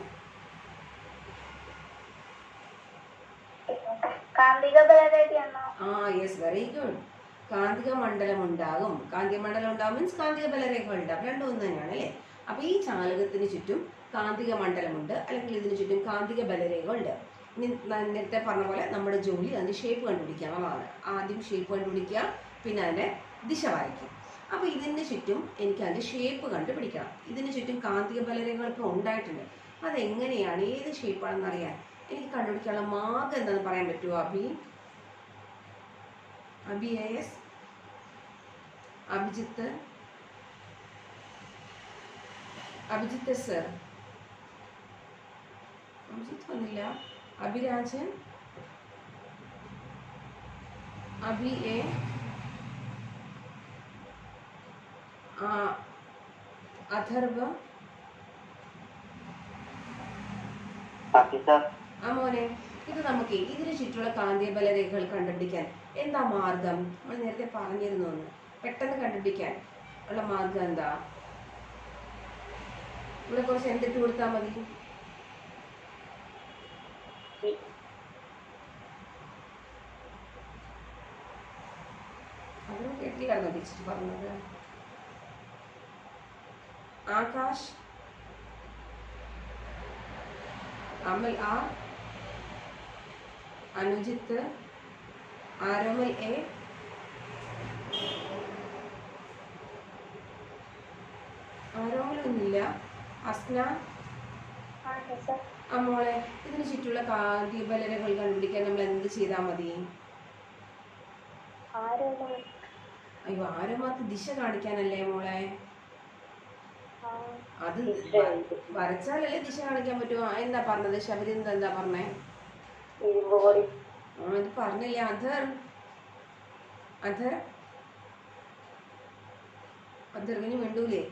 Yes, very good. കാന്തിക മണ്ഡലം ഉണ്ടാകും. കാന്തിക മണ്ഡലം ഉണ്ടാകും മീൻസ് കാന്തിക ബലരേഖകൾ ഉണ്ടാകും. രണ്ടും ഒന്ന് തന്നെയാണ് അല്ലേ? അപ്പൊ ഈ ചാലകത്തിന് ചുറ്റും കാന്തിക മണ്ഡലമുണ്ട്, അല്ലെങ്കിൽ ഇതിന് ചുറ്റും കാന്തിക ബലരേഖകളുണ്ട്. ഇനി നേരത്തെ പറഞ്ഞ പോലെ നമ്മുടെ ജോലി അതിന്റെ ഷേപ്പ് കണ്ടുപിടിക്കുക എന്നുള്ളതാണ്. ആദ്യം ഷേപ്പ് കണ്ടുപിടിക്കുക, പിന്നെ അതിന്റെ ദിശ വരയ്ക്കും. അപ്പോൾ ഇതിന് ചുറ്റും എനിക്ക് അതിന്റെ ഷേപ്പ് കണ്ടുപിടിക്കണം. ഇതിന് ചുറ്റും കാന്തിക ബലരേഖകൾ ഇപ്പോൾ ഉണ്ടായിട്ടുണ്ട്. അതെങ്ങനെയാണ്, ഏത് ഷേപ്പാണെന്ന് അറിയാൻ എനിക്ക് കണ്ടുപിടിക്കാനുള്ള മാർഗം എന്താണെന്ന് പറയാൻ പറ്റുമോ? അബി AS, അഭിജിത്ത് സർ, അഭിജിത്ത് വന്നില്ല, അഭിരാജൻ, അഭി A, അഥർവ, മോനെ, ഇത് നമുക്ക് ഇതിന് ചുറ്റുള്ള കാന്തിക ബലരേഖകൾ കണ്ടുപിടിക്കാൻ എന്താ മാർഗം? നമ്മൾ നേരത്തെ പറഞ്ഞിരുന്നു. പെട്ടെന്ന് കണ്ടുപിടിക്കാൻ ഉള്ള മാർഗം എന്താ? ഇവിടെ കുറച്ച് എന്തിട്ട് കൊടുത്താൽ മതി? അതും കേട്ടില്ലായിരുന്നോ ടീച്ചർ പറഞ്ഞത്? ആകാശ്, അമൽ R, Anujith, Aromal A, ആരോമലൊന്നുമില്ല, Asna, മോളെ, ഇതിന് ചുറ്റുള്ള കാന്തിക ബലരേഖകൾ കണ്ടുപിടിക്കാൻ നമ്മൾ എന്ത് ചെയ്താൽ മതി? അയ്യോ, ആരോമത്ത് ദിശ കാണിക്കാനല്ലേ മോളെ? അത് വരച്ചാലല്ലേ ദിശ കാണിക്കാൻ പറ്റുമോ? എന്താ പറഞ്ഞത് ശബരിന്ദ്? എന്താ പറഞ്ഞേ? ഇത് പറഞ്ഞില്ലേ? അധർവിന് വേണ്ടൂലേ?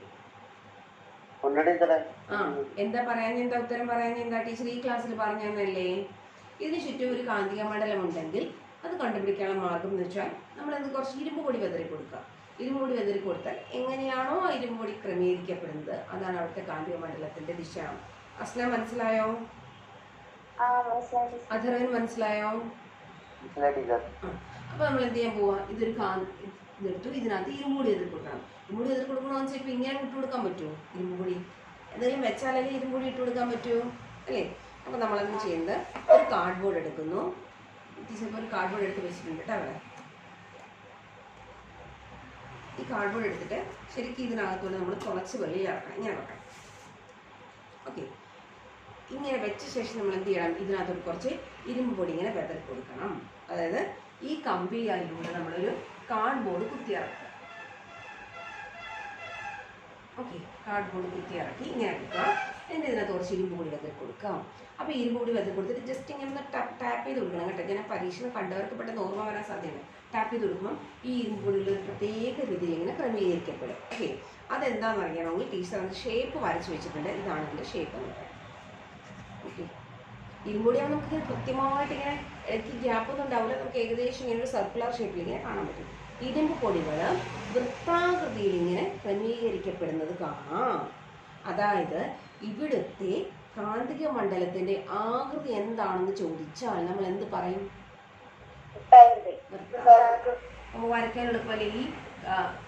എന്താ പറയാൻ, എന്താ ഉത്തരം പറയാൻ? എന്താ ടീച്ചർ ഈ ക്ലാസ്സിൽ പറഞ്ഞല്ലേ? ഇതിന് ചുറ്റും ഒരു കാന്തിക മണ്ഡലം ഉണ്ടെങ്കിൽ അത് കണ്ടുപിടിക്കാനുള്ള മാർഗം എന്ന് വെച്ചാൽ നമ്മൾ അത് കുറച്ച് ഇരുമ്പ് പൊടി വെതറി കൊടുക്കുക. ഇരുമ്പ് പൊടി വെതറി കൊടുത്താൽ എങ്ങനെയാണോ ആ ഇരുമ്പ് പൊടി ക്രമീകരിക്കപ്പെടുന്നത് അതാണ് അവിടുത്തെ കാന്തിക മണ്ഡലത്തിന്റെ ദിശ. അസ്ന മനസ്സിലായോ? അധർവന് മനസ്സിലായോ? അപ്പൊ നമ്മൾ എന്ത് ചെയ്യാൻ പോവാ? ഇതൊരു ഇതെടുത്തു, ഇതിനകത്ത് ഇരുമ്പ് പൊടി എതിർ കൊടുക്കണം. ഇരുമ്പ് പൊടി എതിർ കൊടുക്കണമെന്ന് വെച്ചാൽ ഇപ്പൊ ഇങ്ങനെ ഇട്ട് കൊടുക്കാൻ പറ്റുമോ? ഇരുമ്പ് പൊടി എന്തെങ്കിലും വെച്ചാലല്ലേ ഇരുമ്പ് പൊടി ഇട്ട് കൊടുക്കാൻ പറ്റുമോ? അല്ലേ? അപ്പൊ നമ്മളെന്ത് ചെയ്യുന്നത്, ഒരു കാർഡ്ബോർഡ് എടുക്കുന്നു. ടീച്ചർ ഒരു കാർഡ്ബോർഡ് എടുത്ത് വെച്ചിട്ടുണ്ട് കേട്ടോ അവിടെ. ഈ കാർഡ്ബോർഡ് എടുത്തിട്ട് ശരിക്കും ഇതിനകത്തോടെ നമ്മൾ തുളച്ച് വെളിയിലിറക്കണം. ഇങ്ങനെ വെക്കണം. ഓക്കെ, ഇങ്ങനെ വെച്ച ശേഷം നമ്മൾ എന്ത് ചെയ്യണം? ഇതിനകത്തോട് കുറച്ച് ഇരുമ്പ് പൊടി ഇങ്ങനെ വെതറി കൊടുക്കണം. അതായത് ഈ കമ്പിയിലൂടെ നമ്മളൊരു കാർഡ്ബോർഡ് കുത്തിയിറക്കുക. ഓക്കെ, കാർഡ്ബോർഡ് കുത്തിയിറക്കി ഇങ്ങനെ എടുക്കുക. എന്നിട്ട് ഇതിനകത്ത് കുറച്ച് ഇരുമ്പ് പൊടി വെതറി കൊടുക്കാം. അപ്പോൾ ഇരുമ്പ് പൊടി വെതറി കൊടുത്തിട്ട് ജസ്റ്റ് ഇങ്ങനെ ഒന്ന് ടാപ്പ് ചെയ്ത് കൊടുക്കണം കേട്ടോ. ഞാൻ പരീക്ഷണം കണ്ടവർക്ക് പെട്ടെന്ന് ഓർമ്മ വരാൻ സാധ്യതയുണ്ട്. ടാപ്പ് ചെയ്ത് കൊടുക്കുമ്പോൾ ഈ ഇരുമ്പ് പൊടികൾ ഒരു പ്രത്യേക രീതിയിൽ ഇങ്ങനെ ക്രമീകരിക്കപ്പെടും. ഓക്കെ, അതെന്താണെന്ന് അറിയണമെങ്കിൽ ടീച്ചർ അതിൻ്റെ ഷേപ്പ് വരച്ച് വെച്ചിട്ടുണ്ട്. ഇതാണ് ഇതിൻ്റെ ഷേപ്പ് എന്ന് പറയുന്നത്. ഓക്കെ, ഇരുമ്പ് പൊടിയാകുമ്പോൾ നമുക്ക് കൃത്യമായിട്ട് ഇങ്ങനെ ഇടയ്ക്ക് ഗ്യാപ്പൊന്നും ഉണ്ടാവില്ല. നമുക്ക് ഏകദേശം ഇങ്ങനെ ഒരു സർക്കുലർ ഷേപ്പിൽ ഇങ്ങനെ കാണാൻ പറ്റും. ഇരുമ്പ് പൊടികൾ വൃത്താകൃതിയിൽ ഇങ്ങനെ ക്രമീകരിക്കപ്പെടുന്നത് കാണാം. അതായത് ഇവിടുത്തെ കാന്തിക മണ്ഡലത്തിന്റെ ആകൃതി എന്താണെന്ന് ചോദിച്ചാൽ നമ്മൾ എന്ത് പറയും? അപ്പോൾ വരയ്ക്കാൻ എളുപ്പമല്ലേ?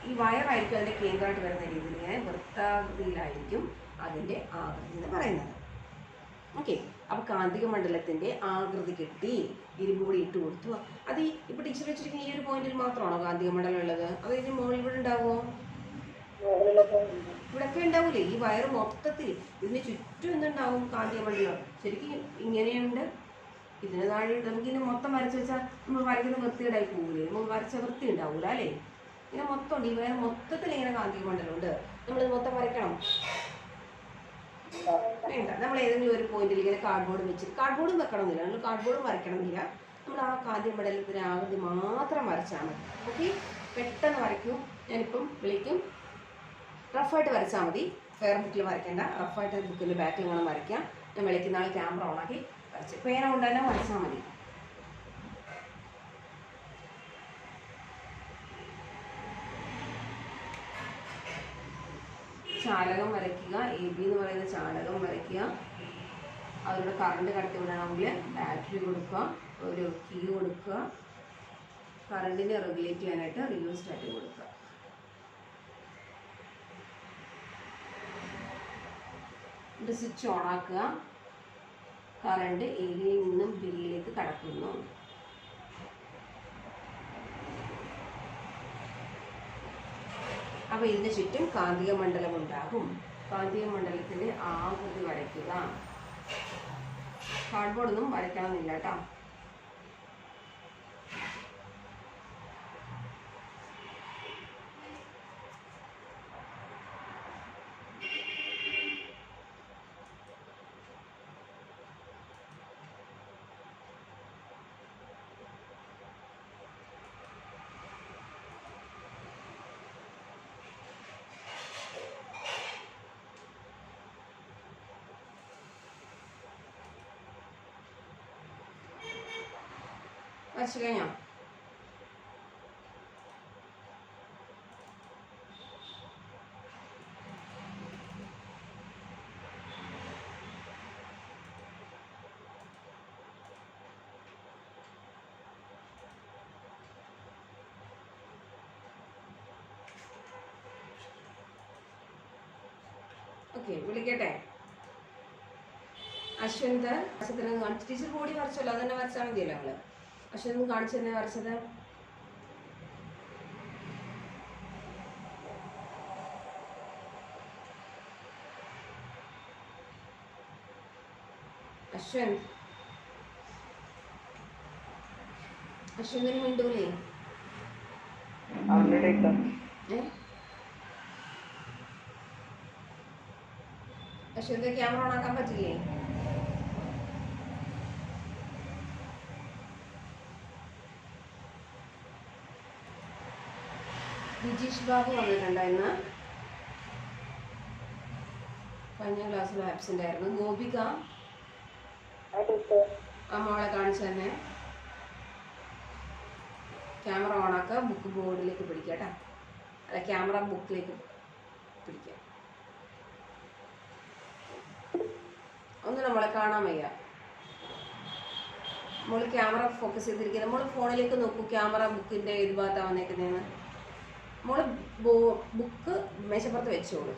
ഈ വയറായിരിക്കും അതിന്റെ കേന്ദ്രമായിട്ട് വരുന്ന രീതിയിൽ ഇങ്ങനെ വൃത്താകൃതിയിലായിരിക്കും അതിന്റെ ആകൃതി എന്ന് പറയുന്നത്. ഓക്കെ, അപ്പൊ കാന്തിക മണ്ഡലത്തിന്റെ ആകൃതി കിട്ടി, ഇരുമ്പ് പൊടി ഇട്ട് കൊടുത്തു. അത് ഇപ്പൊ ടീച്ചർ വെച്ചിരിക്കുന്ന ഈ ഒരു പോയിന്റിൽ മാത്രമാണോ കാന്തിക മണ്ഡലം ഉള്ളത്? അത് ഇതിന് മുകളിൽ ഇവിടെ ഉണ്ടാവുമോ? ഇവിടെയൊക്കെ ഉണ്ടാവൂലേ? ഈ വയറ് മൊത്തത്തിൽ ഇതിന് ചുറ്റും എന്തുണ്ടാവും? കാന്തിക മണ്ഡലം. ശരിക്കും ഇങ്ങനെയുണ്ട്, ഇതിന് താഴെ ഉണ്ട്. നമുക്കിനി മൊത്തം വരച്ച് വെച്ചാൽ നമ്മൾ വരയ്ക്കുന്ന വൃത്തികേടായി പോകൂലേ? നമുക്ക് വരച്ച വൃത്തി ഉണ്ടാവൂല അല്ലേ? ഇങ്ങനെ മൊത്തം ഉണ്ട്. ഈ വയർ മൊത്തത്തിൽ ഇങ്ങനെ കാന്തിക മണ്ഡലമുണ്ട്. നമ്മളിത് മൊത്തം വരയ്ക്കണം? വേണ്ട. നമ്മൾ ഏതെങ്കിലും ഒരു പോയിന്റിൽ ഇങ്ങനെ കാർഡ്ബോർഡ് വെച്ച്, കാർഡ്ബോർഡും വെക്കണമെന്നില്ല, നമ്മൾ കാർഡ്ബോർഡും വരയ്ക്കണമെന്നില്ല. നമ്മൾ ആ കാന്തിക മണ്ഡലത്തിന് ആകൃതി മാത്രം വരച്ചാൽ മതി. ഓക്കെ, പെട്ടെന്ന് വരയ്ക്കൂ. ഞാനിപ്പം വിളിക്കും. റഫായിട്ട് വരച്ചാൽ മതി, ഫെയർ ബുക്കിൽ വരയ്ക്കേണ്ട. റഫായിട്ട് ബുക്കിൻ്റെ ബാക്കിൽ ഇങ്ങനെ വരയ്ക്കാം. ഞാൻ വിളിക്കുന്ന ആൾ ക്യാമറ ഓണാക്കി വരച്ച് പേന കൊണ്ട് തന്നെ വരച്ചാൽ മതി. ചാലകം വരയ്ക്കുക. AB എന്ന് പറയുന്ന ചാലകം വരയ്ക്കുക. അവരുടെ കറണ്ട് കടത്തി വിടണമെങ്കിൽ ബാറ്ററി കൊടുക്കുക, ഒരു കീ കൊടുക്കുക, കറണ്ടിനെ റെഗുലേറ്റ് ചെയ്യാനായിട്ട് റിയോസ്റ്റാറ്റ് കൊടുക്കുക. ഇത് സ്വിച്ച് ഓൺ ആക്കുക. കറണ്ട് എയിൽ നിന്നും ബിയിലേക്ക് കടക്കുന്നു. അപ്പോൾ ഇതിന് ചുറ്റും കാന്തിക മണ്ഡലം ഉണ്ടാകും. കാന്തിക മണ്ഡലത്തിൻ്റെ ആകൃതി വരയ്ക്കുക. കാർഡ്ബോർഡൊന്നും വരയ്ക്കണമെന്നില്ല കേട്ടോ. വരച്ചു കഴിഞ്ഞോ? ഓക്കെ, വിളിക്കട്ടെ. അശ്വന്ത് കാണിച്ച് ടീച്ചർ കൂടി വരച്ചല്ലോ, അതന്നെ വരച്ചാൽ മതിയല്ലോ ഞങ്ങള്. അശ്വന്ത് കാണിച്ചു തന്നെ വരച്ചത്. അശ്വന്തിന് മിണ്ടൂലേ? അശ്വന്ത് ക്യാമറ ഓൺ ആക്കാൻ പറ്റില്ലേ? വിജീഷ് ബാബു വന്നിട്ടുണ്ടോ ഇന്ന്? കഴിഞ്ഞ ക്ലാസ്സിൽ ആബ്സെന്റ് ആയിരുന്നു. ഗോപിക ആ മോളെ കാണിച്ചു തന്നെ. ക്യാമറ ഓണാക്കുക. ബുക്ക് ബോർഡിലേക്ക് പിടിക്കുക കേട്ടോ. അല്ല, ക്യാമറ ബുക്കിലേക്ക് പിടിക്കുക. ഒന്ന് നമ്മളെ കാണാൻ വയ്യ. മോള് ക്യാമറ ഫോക്കസ് ചെയ്തിരിക്കുന്നത്. മോള് ഫോണിലേക്ക് നോക്കൂ. ക്യാമറ ബുക്കിന്റെ ഏത് ഭാഗത്താണ് വന്നേക്കുന്നതെന്ന്. മോള് ബുക്ക് മേശപ്പുറത്ത് വെച്ചോളൂ.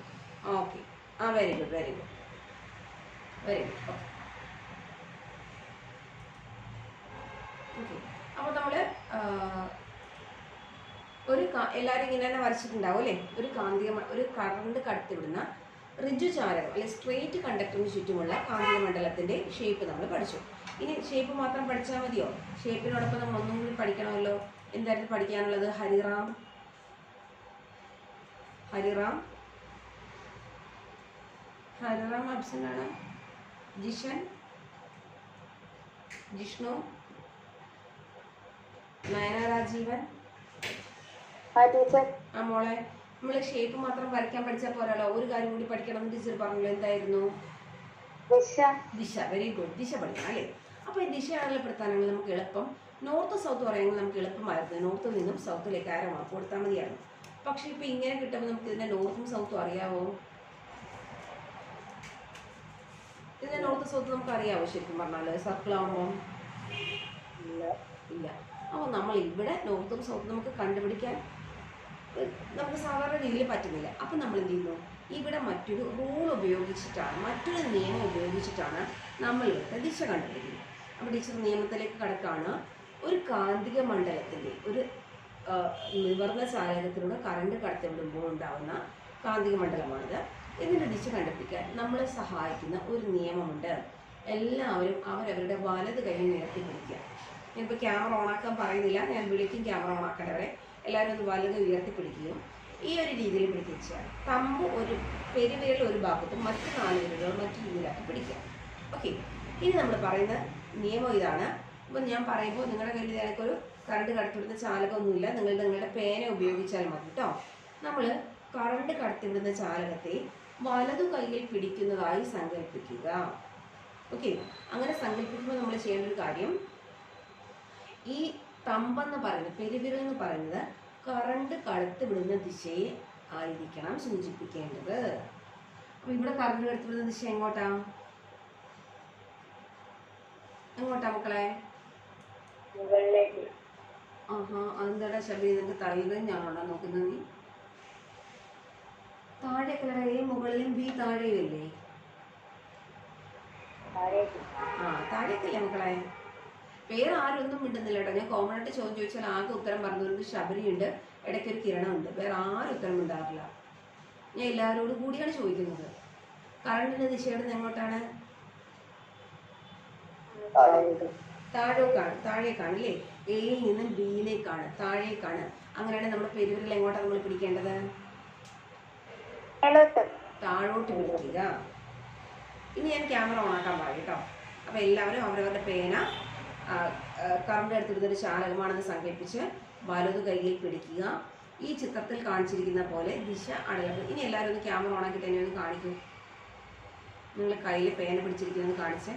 ഓക്കെ, ആ very good, very good, very good. Okay okay. അപ്പോൾ നമ്മൾ എല്ലാവരും ഇങ്ങനെ തന്നെ വരച്ചിട്ടുണ്ടാവും അല്ലേ? ഒരു കറണ്ട് കടത്തിവിടുന്ന റിജു ചാലകം അല്ലെ സ്ട്രെയിറ്റ് കണ്ടക്ടറിന് ചുറ്റുമുള്ള കാന്തിക മണ്ഡലത്തിന്റെ ഷേപ്പ് നമ്മൾ പഠിച്ചു. ഇനി ഷേപ്പ് മാത്രം പഠിച്ചാൽ മതിയോ? ഷേപ്പിനോടൊപ്പം നമ്മൾ ഒന്നും കൂടി പഠിക്കണമല്ലോ. എന്തായിരുന്നു പഠിക്കാനുള്ളത്? ഹരിറാം ആബ്സെന്റ് ആണ്. ജിഷ്ണു, നയന രാജീവൻ. ആ മോളെ, നമ്മൾ ഷേപ്പ് മാത്രം വരയ്ക്കാൻ പഠിച്ചാൽ പോരാലോ, ഒരു കാര്യം കൂടി പഠിക്കണം എന്ന് ടീച്ചർ പറഞ്ഞല്ലോ. എന്തായിരുന്നു? ദിശ. വെരി ഗുഡ്, ദിശ പഠിക്കണം അല്ലേ? അപ്പോൾ ഈ ദിശ അടയാളപ്പെടുത്താനാണെങ്കിൽ നമുക്ക് എളുപ്പം നോർത്ത് സൗത്ത് പറയുന്നത് നമുക്ക് എളുപ്പമായിരുന്നു. നോർത്തിൽ നിന്നും സൗത്തിലേക്ക് ആരോ മാർക്ക് കൊടുത്താൽ മതിയായിരുന്നു. പക്ഷെ ഇപ്പൊ ഇങ്ങനെ കിട്ടുമ്പോൾ നമുക്ക് ഇതിന്റെ നോർത്തും സൗത്തും അറിയാവോ? ഇതിന്റെ നോർത്ത് സൗത്ത് നമുക്ക് അറിയാവോ? ശരിക്കും പറഞ്ഞാല് സർക്കിൾ ആവുമ്പോൾ ഇല്ല. അപ്പോൾ നമ്മൾ ഇവിടെ നോർത്തും സൗത്തും നമുക്ക് കണ്ടുപിടിക്കാൻ നമുക്ക് സാധാരണ രീതിയിൽ പറ്റുന്നില്ല. അപ്പം നമ്മൾ എന്ത് ചെയ്യുന്നു? ഇവിടെ മറ്റൊരു റൂൾ ഉപയോഗിച്ചിട്ടാണ്, മറ്റൊരു നിയമം ഉപയോഗിച്ചിട്ടാണ് നമ്മൾ ഇവിടുത്തെ ദിശ കണ്ടുപിടിക്കുന്നത്. അപ്പോൾ ടീച്ചർ നിയമത്തിലേക്ക് കടക്കാണ്. ഒരു കാന്തിക മണ്ഡലത്തിൻ്റെ ഒരു നിവർന്ന ചാലകത്തിലൂടെ കറണ്ട് കടത്തിവിടുമ്പോൾ ഉണ്ടാകുന്ന കാന്തിക മണ്ഡലമാണിത്. ഇതിൻ്റെ ദിശ കണ്ടുപിടിക്കാൻ നമ്മളെ സഹായിക്കുന്ന ഒരു നിയമമുണ്ട്. എല്ലാവരും അവരവരുടെ വലത് കൈ നിരത്തി പിടിക്കുക. ഞാനിപ്പോൾ ക്യാമറ ഓണാക്കാൻ പറയുന്നില്ല, ഞാൻ വിളിക്കും ക്യാമറ ഓണാക്കേണ്ടവരെ. എല്ലാവരും ഒന്ന് വലത് ഉയർത്തിപ്പിടിക്കുകയും ഈ ഒരു രീതിയിൽ പിടിക്കുക. തമ്പ് ഒരു പെരുവിരൽ ഒരു ഭാഗത്തും മറ്റു 4 വിരലുകൾ മറ്റു രീതിയിലാക്കി പിടിക്കുക. ഓക്കെ, ഇനി നമ്മൾ പറയുന്ന നിയമം ഇതാണ്. അപ്പം ഞാൻ പറയുമ്പോൾ നിങ്ങളുടെ കയ്യിൽ ഇതിനൊരു കറണ്ട് കടത്തിവിടുന്ന ചാലകമൊന്നുമില്ല, നിങ്ങളുടെ പേന ഉപയോഗിച്ചാൽ മതി കേട്ടോ. നമ്മൾ കറണ്ട് കടത്തിവിടുന്ന ചാലകത്തെ വലതു കൈയിൽ പിടിക്കുന്നതായി സങ്കല്പിക്കുക. ഓക്കെ, അങ്ങനെ സങ്കല്പിക്കുമ്പോൾ നമ്മൾ ചെയ്യേണ്ട ഒരു കാര്യം, ഈ തമ്പെന്ന് പറയുന്നത് പെരുവിരൽ എന്ന് പറയുന്നത് കറണ്ട് കടത്തിവിടുന്ന ദിശയെ ആയിരിക്കണം സൂചിപ്പിക്കേണ്ടത്. അപ്പോൾ ഇവിടെ കറണ്ട് കടത്തിവിടുന്ന ദിശ എങ്ങോട്ടാ മക്കളെ? മുകളിലേക്ക്. അതെന്താടാ ശബരി, നിങ്ങൾക്ക് തള്ളുന്നത് ഞാനോടാ നോക്കുന്നത്? നീ താഴേക്കല്ലട, എ മുകളിലും ബി താഴെയുമല്ലേ? താഴേക്കല്ലേ മക്കളെ? വേറെ ആരും ഒന്നും മിണ്ടുന്നില്ല കേട്ടോ. ഞാൻ കോമൺ ആയിട്ട് ചോദിച്ചാൽ ആകെ ഉത്തരം പറഞ്ഞതുകൊണ്ട് ശബരിയുണ്ട്, ഇടയ്ക്കൊരു കിരണമുണ്ട്. വേറെ ആരും ഉത്തരം മിണ്ടാറില്ല. ഞാൻ എല്ലാവരോടും കൂടിയാണ് ചോദിക്കുന്നത്. കറണ്ടിന്റെ ദിശയുടെ എങ്ങോട്ടാണ്? താഴേക്കാണ് അല്ലേ? എയിൽ നിന്ന് ബിയിലേക്കാണ്, താഴേക്കാണ്. അങ്ങനെയാണെങ്കിൽ നമ്മുടെ പെരുവിരൽ എങ്ങോട്ടാണ് നമ്മൾ പിടിക്കേണ്ടത്? താഴോട്ട് പിടിക്കുക. ഇനി ഞാൻ ക്യാമറ ഓണാക്കാൻ പറയും കേട്ടോ. അപ്പോൾ എല്ലാവരും അവരവരുടെ പേന കറണ്ട് എടുത്തിടുന്നൊരു ചാലകമാണെന്ന് സങ്കല്പിച്ച് വലതു കൈയിൽ പിടിക്കുക. ഈ ചിത്രത്തിൽ കാണിച്ചിരിക്കുന്ന പോലെ ദിശ അടയാളം. ഇനി എല്ലാവരും ഒന്ന് ക്യാമറ ഓണാക്കിയിട്ട് എന്നെ ഒന്ന് കാണിക്കൂ. നിങ്ങൾ കയ്യിൽ പേന പിടിച്ചിരിക്കുന്നത് കാണിച്ചേ.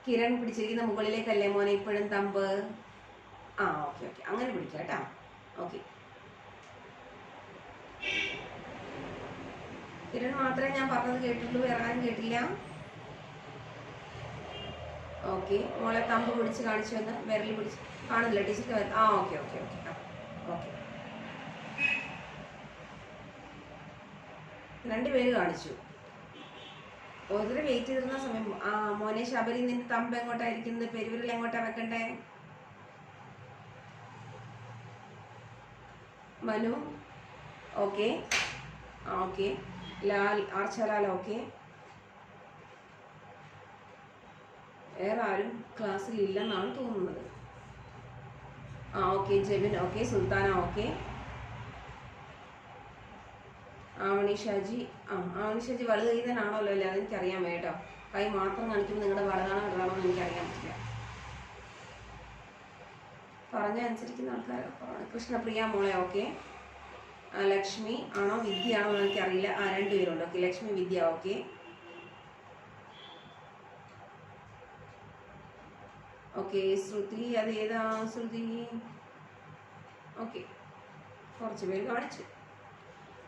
കിരൺ പിടിച്ചിരിക്കുന്ന മുകളിലേക്കല്ലേ മോനെ ഇപ്പോഴും തമ്പ്? ഓക്കെ, അങ്ങനെ പിടിക്കാം കേട്ടോ. ഓക്കെ, കിരൺ മാത്രമേ ഞാൻ പറഞ്ഞത് കേട്ടിട്ടുള്ളൂ, വേറെ ആരും കേട്ടില്ല. ഓക്കെ, മോളെ തമ്പ് പിടിച്ച് കാണിച്ചു എന്ന് വിരൽ പിടിച്ച് കാണില്ല ടീച്ചർക്ക്. ഓക്കെ, രണ്ടുപേര് കാണിച്ചു. ഓരോരുത്തർ വെയിറ്റ് ചെയ്തിരുന്ന സമയം. മോനെ ശബരി, നിന്റെ തമ്പ് എങ്ങോട്ടായിരിക്കുന്നത്? പെരുവിരൽ എങ്ങോട്ടാ വെക്കണ്ടേ? Manu okay, Lal Archalal okay. വേറെ ആരും ക്ലാസ്സിൽ ഇല്ലെന്നാണ് തോന്നുന്നത്. Okay, Jebin okay, Sultana okay, Avani Shaji Avani Shaji വലത് കൈ തന്നെയാണല്ലോ അല്ലേ? അതെനിക്കറിയാൻ വേട്ടോ. കൈ മാത്രം കാണിക്കുമ്പോൾ നിങ്ങളുടെ വലതാണോ ഇടതാണോ എന്ന് എനിക്കറിയാൻ പറ്റില്ല. പറഞ്ഞ അനുസരിക്കുന്ന ആൾക്കാരൊക്കെ. കൃഷ്ണപ്രിയ മോളെ ഓക്കെ. ലക്ഷ്മി ആണോ വിദ്യ ആണോ എന്ന് എനിക്കറിയില്ല. രണ്ടുപേരുണ്ട്. ഓക്കെ, ലക്ഷ്മി വിദ്യ ഓക്കെ. ഓക്കെ, ശ്രുതി അത് ഏതാ ശ്രുതി? ഓക്കെ, കുറച്ച് പേര് കാണിച്ചു.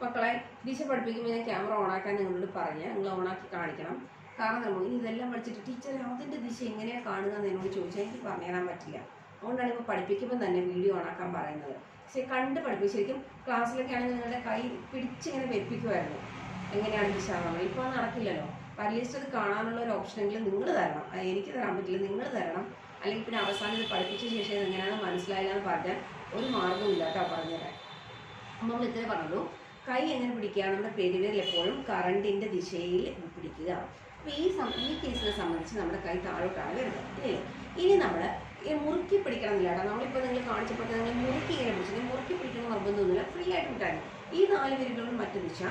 മക്കളെ ദിശ പഠിപ്പിക്കുമ്പോൾ ഞാൻ ക്യാമറ ഓണാക്കാൻ നിങ്ങളോട് പറഞ്ഞ് നിങ്ങൾ ഓണാക്കി കാണിക്കണം. കാരണം നമ്മൾ ഇനി ഇതെല്ലാം പഠിച്ചിട്ട് ടീച്ചർ അതിൻ്റെ ദിശ എങ്ങനെയാണ് കാണുക എന്ന് എന്നോട് ചോദിച്ചാൽ എനിക്ക് പറഞ്ഞു തരാൻ പറ്റില്ല. അതുകൊണ്ടാണ് ഇപ്പോൾ പഠിപ്പിക്കുമ്പോൾ തന്നെ വീഡിയോ ഓണാക്കാൻ പറയുന്നത്. പക്ഷേ കണ്ട് പഠിപ്പിക്കും. ശരിക്കും ക്ലാസ്സിലൊക്കെ ആണെങ്കിൽ നിങ്ങളുടെ കൈ പിടിച്ചിങ്ങനെ വെപ്പിക്കുമായിരുന്നു എങ്ങനെയാണ് ദിശ കാണുന്നത്. ഇപ്പോൾ അത് നടക്കില്ലല്ലോ. അറ്റ്ലീസ്റ്റ് അത് കാണാനുള്ള ഒരു ഓപ്ഷനെങ്കിലും നിങ്ങൾ തരണം. എനിക്ക് തരാൻ പറ്റില്ല, നിങ്ങൾ തരണം. അല്ലെങ്കിൽ പിന്നെ അവസാനം ഇത് പഠിപ്പിച്ച ശേഷം എങ്ങനെയാണെന്ന് മനസ്സിലായില്ല എന്ന് പറഞ്ഞാൽ ഒരു മാർഗ്ഗമില്ല കേട്ടോ പറഞ്ഞുതരാൻ. നമ്മൾ ഇത്രേ പറഞ്ഞുള്ളൂ. കൈ എങ്ങനെ പിടിക്കുക? നമ്മുടെ പെരുവിരൽ എപ്പോഴും കറണ്ടിൻ്റെ ദിശയിൽ പിടിക്കുക. അപ്പോൾ ഈ കേസിനെ സംബന്ധിച്ച് നമ്മുടെ കൈ താഴോട്ടാണ് വരുന്നത് ഇല്ലേ? ഇനി നമ്മൾ മുറുക്കി പിടിക്കണം എന്നില്ല കേട്ടോ. നമ്മളിപ്പോൾ നിങ്ങൾ കാണിച്ചപ്പോൾ നിങ്ങൾ മുറുക്കി ഇങ്ങനെ പിടിച്ചത്. മുറുക്കി പിടിക്കണം നിർബന്ധമൊന്നുമില്ല, ഫ്രീ ആയിട്ട് വിട്ടാൽ. ഈ 4 വിരലുകളും മറ്റു ദിശ,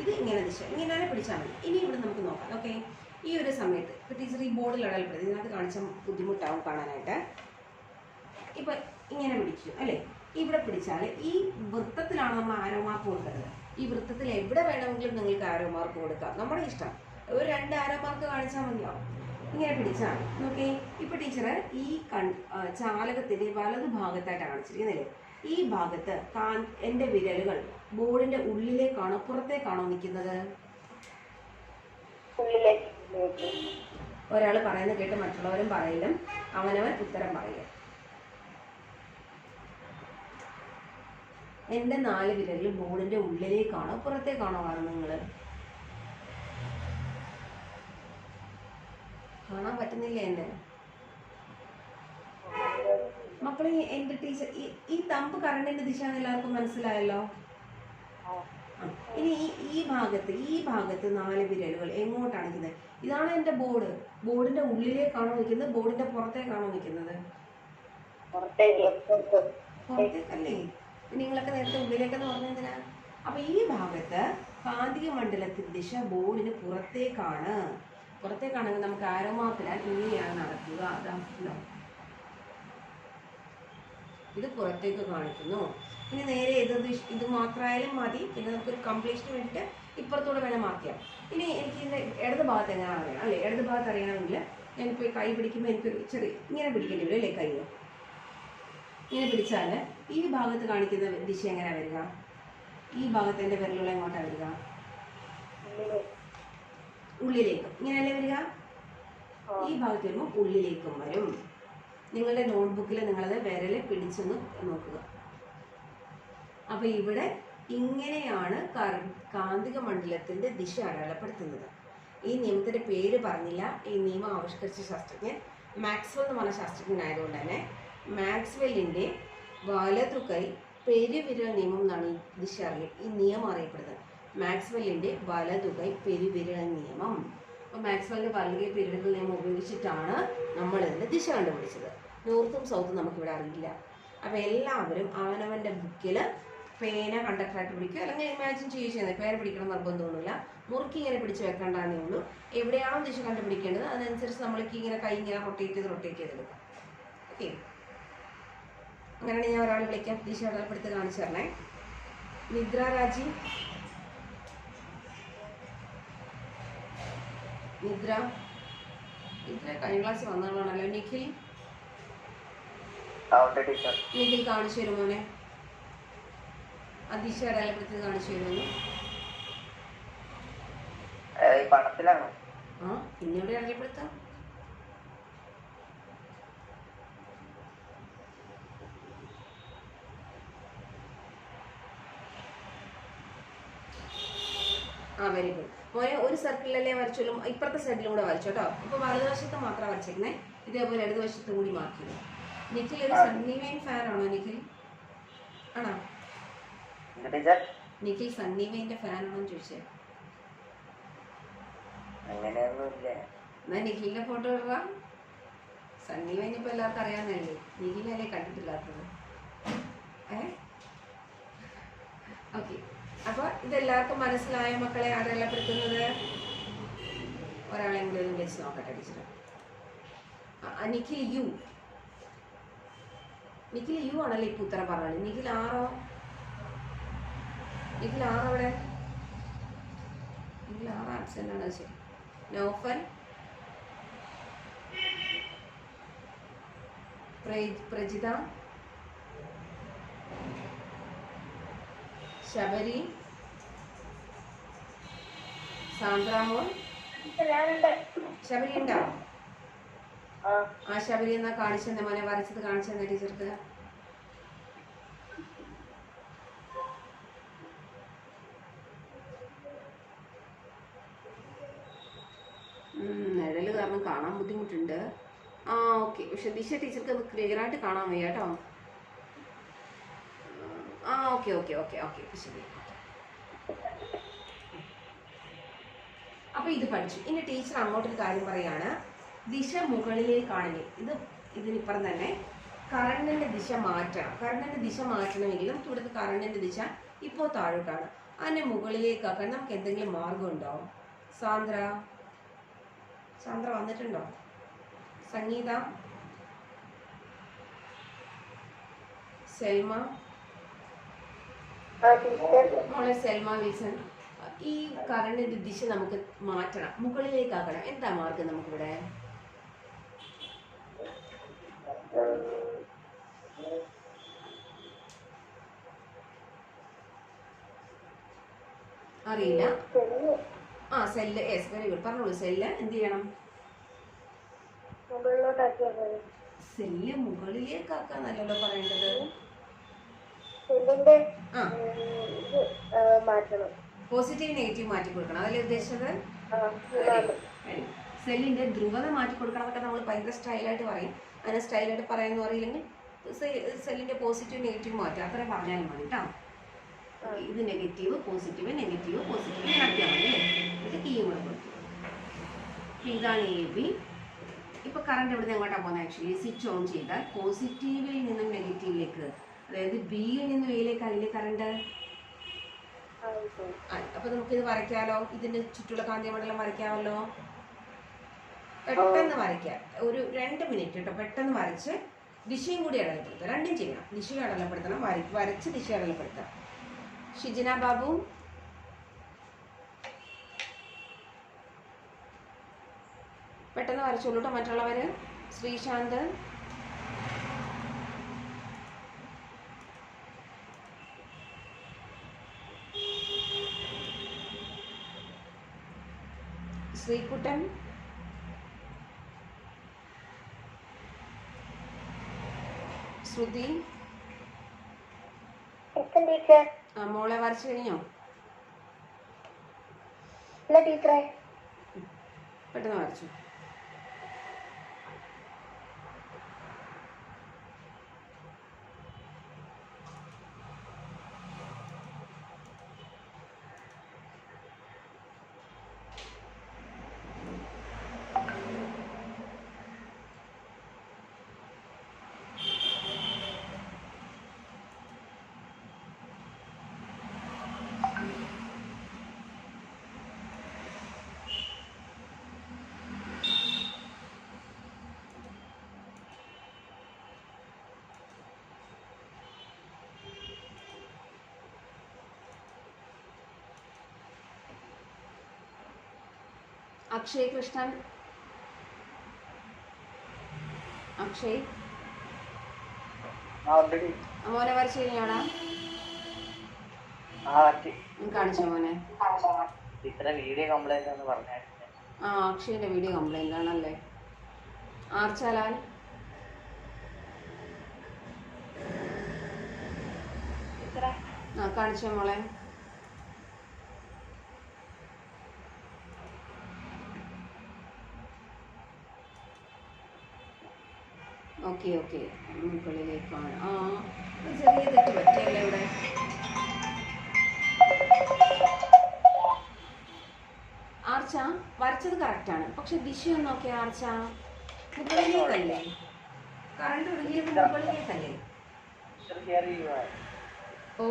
ഇത് ഇങ്ങനെ ദിശ, ഇങ്ങനെ പിടിച്ചാൽ മതി. ഇനി ഇവിടെ നമുക്ക് നോക്കാം. ഓക്കെ, ഈ ഒരു സമയത്ത് ഇപ്പോൾ ടീച്ചർ ഈ ബോർഡിൽ ഇടൽപ്പെടുത്തി ഇതിനകത്ത് കാണിച്ച ബുദ്ധിമുട്ടാവും കാണാനായിട്ട്. ഇപ്പം ഇങ്ങനെ പിടിക്കും അല്ലേ? ഇവിടെ പിടിച്ചാൽ ഈ വൃത്തത്തിലാണ് നമ്മൾ ആരോ മാർക്ക് കൊടുക്കുന്നത്. ഈ വൃത്തത്തിൽ എവിടെ വേണമെങ്കിലും നിങ്ങൾക്ക് ആരോ മാർക്ക് കൊടുക്കാം, നമ്മുടെ ഇഷ്ടം. ഒരു 2 ആരോ മാർക്ക് കാണിച്ചാൽ മതിയാവും. ഇങ്ങനെ പിടിച്ചാൽ ഓക്കെ. ഇപ്പം ടീച്ചർ ഈ ചാലകത്തിൻ്റെ വലതു ഭാഗത്തായിട്ടാണ് കാണിച്ചിരിക്കുന്നില്ലേ? ഈ ഭാഗത്ത് എൻ്റെ വിരലുകൾ ബോർഡിൻ്റെ ഉള്ളിലേക്കാണോ പുറത്തേക്കാണോ നിൽക്കുന്നത്? ഒരാൾ പറയുന്നത് കേട്ട് മറ്റുള്ളവരും പറയലും അവനവൻ ഉത്തരം പറയുക. എൻ്റെ 4 വിരലിൽ ബോർഡിൻ്റെ ഉള്ളിലേക്കാണോ പുറത്തേക്കാണോ കാണുന്നത്? നിങ്ങൾ കാണാൻ പറ്റുന്നില്ല എന്നെ മക്കളെ? എൻ്റെ ടീച്ചർ ഈ തമ്പ് കറണ്ടിൻ്റെ ദിശ എല്ലാവർക്കും മനസ്സിലായല്ലോ? ഇനി ഈ ഭാഗത്ത് 4 വിരലുകൾ എങ്ങോട്ടാണ് നിൽക്കുന്നത്? ഇതാണ് എൻ്റെ ബോർഡ്. ബോർഡിന്റെ ഉള്ളിലേക്കാണോ നിൽക്കുന്നത്, ബോർഡിന്റെ പുറത്തേക്കാണോ നിൽക്കുന്നത്? പുറത്തേക്കല്ലേ? നിങ്ങളൊക്കെ നേരത്തെ ഉള്ളിലേക്കെന്ന് പറഞ്ഞെന്തിനാ? അപ്പൊ ഈ ഭാഗത്ത് കാന്തിക മണ്ഡലത്തിന്റെ ദിശ ബോർഡിന് പുറത്തേക്കാണ്. പുറത്തേക്കാണെങ്കിൽ നമുക്ക് ആരോ മാപ്പിലാൽ ഇങ്ങനെയാണ് നടക്കുക. അതാണല്ലോ, ഇത് പുറത്തേക്ക് കാണിക്കുന്നു. ഇനി നേരെ ഇത് മാത്രമായാലും മതി. പിന്നെ നമുക്കൊരു കംപ്ലീഷന് വേണ്ടിയിട്ട് ഇപ്പുറത്തൂടെ വേണം മാർക്ക് ചെയ്യാം. ഇനി എനിക്ക് ഇതിൻ്റെ ഇടത് ഭാഗത്ത് എങ്ങനെയാണ് അറിയണം അല്ലേ? ഇടത് ഭാഗത്ത് അറിയണമെങ്കിൽ ഞാനിപ്പോൾ കൈ പിടിക്കുമ്പോൾ എനിക്കൊരു ചെറിയ ഇങ്ങനെ പിടിക്കേണ്ടി വരും അല്ലേ? കൈ ഇങ്ങനെ പിടിച്ചാൽ ഈ ഭാഗത്ത് കാണിക്കുന്ന ദിശ എങ്ങനെയാണ് വരിക? ഈ ഭാഗത്ത് എൻ്റെ വിരലുള്ള എങ്ങോട്ടാണ് വരിക? ഉള്ളിലേക്കും. ഇങ്ങനെയല്ലേ വരിക? ഈ ഭാഗത്ത് വരുമ്പോൾ ഉള്ളിലേക്കും വരും. നിങ്ങളുടെ നോട്ട്ബുക്കിൽ നിങ്ങളത് വിരല് പിടിച്ചൊന്ന് നോക്കുക. അപ്പൊ ഇവിടെ ഇങ്ങനെയാണ് കാന്തിക മണ്ഡലത്തിന്റെ ദിശ അടയാളപ്പെടുത്തുന്നത്. ഈ നിയമത്തിന്റെ പേര് പറഞ്ഞില്ല. ഈ നിയമം ആവിഷ്കരിച്ച ശാസ്ത്രജ്ഞൻ മാക്സ്വെൽ എന്ന് പറഞ്ഞ ശാസ്ത്രജ്ഞനായതുകൊണ്ട് തന്നെ മാക്സ്വെല്ലിന്റെ വലതുകൈ പെരുവിരൽ നിയമം എന്നാണ് ഈ നിയമം അറിയപ്പെടുന്നത്. മാക്സ്വെല്ലിന്റെ വലതുകൈ പെരുവിരൽ നിയമം. അപ്പോൾ മാക്സ്വെല്ലിന്റെ വലതുകൈ പെരുവിരൽ നിയമം ഉപയോഗിച്ചിട്ടാണ് നമ്മൾ ഇതിന്റെ ദിശ കണ്ടുപിടിച്ചത്. നോർത്തും സൗത്തും നമുക്കിവിടെ അറിയില്ല. അപ്പോൾ എല്ലാവരും അവനവന്റെ ബുക്കിൽ പേന കണ്ടക്ടറായിട്ട് പിടിക്കുക, അല്ലെങ്കിൽ ഇമാജിൻ ചെയ്യുന്നത്. പേന പിടിക്കണം നിർബന്ധമൊന്നുമില്ല. മുറുക്കി ഇങ്ങനെ പിടിച്ച് വെക്കേണ്ടതേ ഉള്ളൂ. എവിടെയാണോ ദിശ കണ്ടുപിടിക്കേണ്ടത് അതനുസരിച്ച് നമ്മൾക്ക് ഇങ്ങനെ കൈ ഇങ്ങനെ റൊട്ടേറ്റ് ചെയ്തെടുക്കാം. ഓക്കെ, അങ്ങനെയാണെങ്കിൽ ഞാൻ ഒരാളെ വിളിക്കാം. ദിശ അടയാളപ്പെടുത്തി കാണിച്ചു തരണേ. നിദ്ര രാജി. നിദ്ര കഴിഞ്ഞ ക്ലാസ്സിൽ വന്നതാണല്ലോ. നിഖിൽ കാണിച്ചു തരും മോനെ. ആ ദിശ അടയാളപ്പെടുത്തി കാണിച്ചു തരുമോ? ആ പിന്നീട് അടയാളപ്പെടുത്താം. വെരി ഗുഡ് മോനെ. ഒരു സർക്കിളിലല്ലേ വരച്ചോളും, ഇപ്പുറത്തെ സൈഡിലും കൂടെ വരച്ചോ കേട്ടോ. അപ്പോൾ വലതുവശത്ത് മാത്രം വരച്ചേക്കുന്നേ. ഇതേപോലെ ഇടതുവശത്തും കൂടി മാർക്ക് ചെയ്യും. നിഖിൽ ഒരു സണ്ണി വെയിൻ ഫാൻ ആണോ? നിഖിൽ ആണോ? നിഖിൽ സണ്ണി വെയിൻ്റെ ഫാൻ ആണോ ചോദിച്ചേ? എന്നാ നിഖിലിന്റെ ഫോട്ടോ ഇടാം. സണ്ണി വെയിൻ ഇപ്പൊ എല്ലാവർക്കും അറിയാവുന്നല്ലേ. നിഖിലല്ലേ കണ്ടിട്ടില്ലാത്തത്? ഓക്കെ, അപ്പൊ ഇതെല്ലാവർക്കും മനസ്സിലായ മക്കളെ അടയാളപ്പെടുത്തുന്നത്? ഒരാളെയും കൂടി ഒന്ന് വെച്ച് നോക്കട്ടെ teacher. Nikhil U. Nikhil U ആണല്ലേ ഇപ്പൊ ഉത്തരം പറഞ്ഞത്. നിഖിൽ ആറോ? നിഖിൽ ആറവിടെ? നിഖിൽ ആറ് ആബ്സെന്റ് ആണ്. ശരി. നൗഫൽ, പ്രജിത, ശബരി, സാന്ദ്രാമോൾ. ശബരി ഉണ്ടോ? ആ ശബരി എന്നാ കാണിച്ചെന്നെ മോനെ, വരച്ചത് കാണിച്ചെന്നെ ടീച്ചർക്ക്. നിഴല് കാരണം കാണാൻ ബുദ്ധിമുട്ടുണ്ട്. ആ ഓക്കെ, പക്ഷെ ദിശ ടീച്ചർക്ക് അത് ക്ലിയർ ആയിട്ട് കാണാൻ വയ്യ കേട്ടോ. ആ ഓക്കെ ഓക്കെ ഓക്കെ ഓക്കെ ശരി. അപ്പൊ ഇത് പഠിച്ചു. ഇനി ടീച്ചർ അങ്ങോട്ടൊരു കാര്യം പറയാണ്. ദിശ മുകളിലേക്കാണെങ്കിൽ ഇതിനിപ്പുറം തന്നെ കറണ്ടിന്റെ ദിശ മാറ്റണം. കറണ്ടിന്റെ ദിശ മാറ്റണമെങ്കിൽ നമുക്ക് ഇവിടുത്തെ കറണ്ടിന്റെ ദിശ ഇപ്പോൾ താഴോട്ടാണ്. അതിനെ മുകളിലേക്കാക്കാൻ നമുക്ക് എന്തെങ്കിലും മാർഗം ഉണ്ടോ? സാന്ദ്ര വന്നിട്ടുണ്ടോ? സംഗീത, സെൽമ, മോളെ സെൽമ വിൽസൺ, ഈ കറണ്ടിന്റെ ദിശ നമുക്ക് മാറ്റണം, മുകളിലേക്കാക്കണം. എന്താ മാർഗം നമുക്കിവിടെ? അറിയില്ല. ആ സെല്ല്, യെസ് വെരി ഗുഡ്, പറഞ്ഞോളൂ. സെല്ല് എന്ത് ചെയ്യണം? സെല്ല് മുകളിലേക്കാക്കാന്നല്ലോ പറയേണ്ടത്. പോസിറ്റീവ് നെഗറ്റീവ് മാറ്റി കൊടുക്കണം, അതല്ലേ ഉദ്ദേശിച്ചത്? സെല്ലിന്റെ ധ്രുവത മാറ്റി കൊടുക്കണം എന്നൊക്കെ നമ്മൾ ഭയങ്കര സ്റ്റൈലായിട്ട് പറയും. അങ്ങനെ സ്റ്റൈലായിട്ട് പറയാമെന്ന് അറിയില്ലെങ്കിൽ സെല്ലിന്റെ പോസിറ്റീവ് നെഗറ്റീവ് മാറ്റുക, അത്രയും പറഞ്ഞാലും മതി കേട്ടോ. ഇത് ഇത് നെഗറ്റീവ് പോസിറ്റീവ് നെഗറ്റീവ് പോസിറ്റീവ് ഇങ്ങനെ ആക്കിയാൽ മതി അല്ലേ. എന്നിട്ട് കീയും കൂടെ കൊടുക്കും. ഇതാണ് എ ബി. ഇപ്പോൾ കറണ്ട് എവിടെ നിന്ന് എങ്ങോട്ടാണ് പോകുന്നത്? ആക്ച്വലി സ്വിച്ച് ഓൺ ചെയ്താൽ പോസിറ്റീവിൽ നിന്നും നെഗറ്റീവിലേക്ക്, അതായത് ബിയിൽ നിന്നും എയിലേക്ക് അതിലെ കറണ്ട്. അപ്പോൾ നമുക്കിത് വരയ്ക്കാമല്ലോ. ഇതിൻ്റെ ചുറ്റുള്ള കാന്തികമണ്ഡലം വരയ്ക്കാമല്ലോ. പെട്ടെന്ന് വരയ്ക്കാം. ഒരു 2 മിനിറ്റ് കേട്ടോ. പെട്ടെന്ന് വരച്ച് ദിശയും കൂടി അടയാളപ്പെടുത്തുക. രണ്ടും ചെയ്യണം. ദിശയും അടയാളപ്പെടുത്തണം, വരച്ച് ദിശ അടയാളപ്പെടുത്താം. ഷിജിന ബാബു, പെട്ടെന്ന് വരച്ചോളൂ കേട്ടോ മറ്റുള്ളവർ. ശ്രീശാന്ത്, ശ്രീകുട്ടൻ, ശ്രുതി. മോളെ വരച്ചു കഴിഞ്ഞോ? ടീച്ചറെ പെട്ടെന്ന് വരച്ചു. അക്ഷയ് കൃഷ്ണൻ, അക്ഷയ് മോനെ വരച്ചു കഴിഞ്ഞോടാ? കാണിച്ചോ മോനെ? ആ അക്ഷയന്റെ വീഡിയോ കംപ്ലൈന്റ് ആണല്ലേ. ആർച്ചാലാൽ, ആ കാണിച്ചോ മോളെ? ഓക്കെ ഓക്കെ, മുകളിലേക്കാണ്. ആ ചെറിയ തെറ്റ് പറ്റിയല്ലേ ഇവിടെ. ആർച്ച വരച്ചത് കറക്റ്റാണ്, പക്ഷെ ദിശയൊന്നും നോക്കിയ ആർച്ച മുകളിലേക്കല്ലേ? കറണ്ട് ഒഴുകിയത് മുകളിലേക്കല്ലേ? ഓ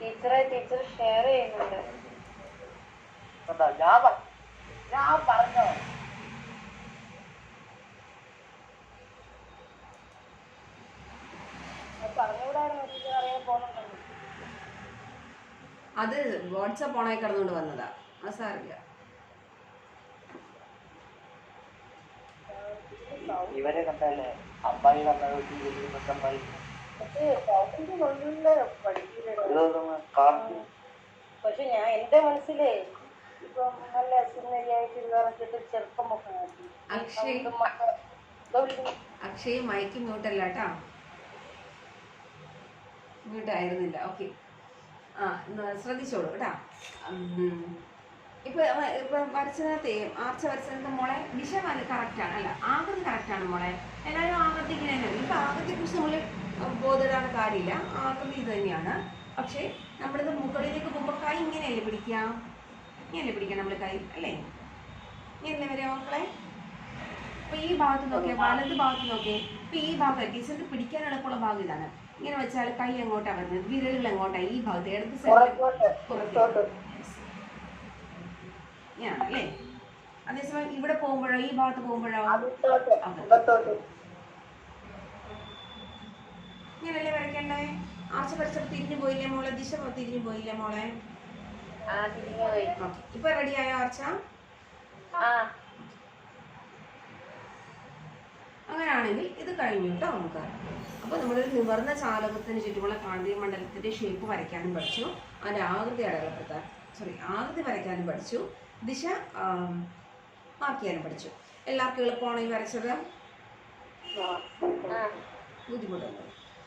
ടീച്ചർ ഷെയർ ചെയ്യുന്നുണ്ട്. അത് വാട്സാപ്പ് ഓണായി കിടന്നുകൊണ്ട് വന്നതാ, അത് സാറില്ല. ഇവരെ കണ്ടല്ലേ അമ്മായി പക്ഷെ ഞാൻ എന്റെ മനസ്സിലേ ഇപ്പൊ നല്ല സുന്ദരിയായിട്ട് നിറച്ചിട്ട് ചെറുപ്പമൊക്കെ അക്ഷയ് മൈക്ക് മ്യൂട്ടല്ല കേട്ടാ, മ്യൂട്ടായിരുന്നില്ല. ഓക്കെ, ആ ശ്രദ്ധിച്ചോളൂ കേട്ടാ. ഇപ്പൊ വരച്ചതിനകത്ത് ആർച്ച വരച്ചതിനകത്ത് മോളെ ദിശ കറക്റ്റാണ്, അല്ല ആകൃതി കറക്റ്റാണ് മോളെ. എല്ലാവരും ആകൃതി ഇങ്ങനെ തന്നെയാണ്. ഇപ്പൊ ആകൃതിയെ കുറിച്ച് നമ്മൾ ബോധപ്പെടാൻ കാര്യമില്ല, ആകൃതി ഇത് തന്നെയാണ്. പക്ഷേ നമ്മളിത് മുകളിലേക്ക് പോകുമ്പോൾ കൈ ഇങ്ങനെയല്ലേ പിടിക്കാം, ഇങ്ങനെയല്ലേ പിടിക്കാം നമ്മൾ കൈ, അല്ലേ? ഇങ്ങനെയല്ലേ വരിക മക്കളെ? അപ്പൊ ഈ ഭാഗത്ത് നോക്കിയാൽ, വലത് ഭാഗത്ത് നോക്കിയേ. ഇപ്പൊ ഈ ഭാഗം ടീച്ചർക്ക് പിടിക്കാൻ എളുപ്പമുള്ള ഭാഗം ഇതാണ്. ഇങ്ങനെ വെച്ചാൽ കൈ എങ്ങോട്ടാണ് വരുന്നത്, വിരലുകൾ എങ്ങോട്ടാണ്? ഈ ഭാഗത്ത് ഇടത്ത് സൈഡ് ഇങ്ങനെയാണ് അല്ലേ? അതേസമയം ഇവിടെ പോകുമ്പോഴോ, ഈ ഭാഗത്ത് പോകുമ്പോഴോ ഇങ്ങനല്ലേ വരയ്ക്കണ്ടേ? ആർച്ച വരച്ചപ്പോൾ തിരിഞ്ഞു പോയില്ലേ മോളെ? ദിശ തിരിഞ്ഞു പോയില്ലേ മോളെ? ഇപ്പൊ റെഡിയായോ ആർച്ച? അങ്ങനെയാണെങ്കിൽ ഇത് കഴിഞ്ഞു കേട്ടോ നമുക്ക്. അപ്പോൾ നമ്മളൊരു നിവർന്ന ചാലകത്തിന് ചുറ്റുമുള്ള കാന്തിക മണ്ഡലത്തിന്റെ ഷേപ്പ് വരയ്ക്കാനും പഠിച്ചു, അതിന്റെ ആകൃതി അടയാളപ്പെടുത്താൻ ആകൃതി വരയ്ക്കാനും പഠിച്ചു, ദിശ മാർക്ക് ചെയ്യാനും പഠിച്ചു. എല്ലാവർക്കും എളുപ്പമാണ് ഈ വരച്ചത്? ബുദ്ധിമുട്ടുണ്ട്.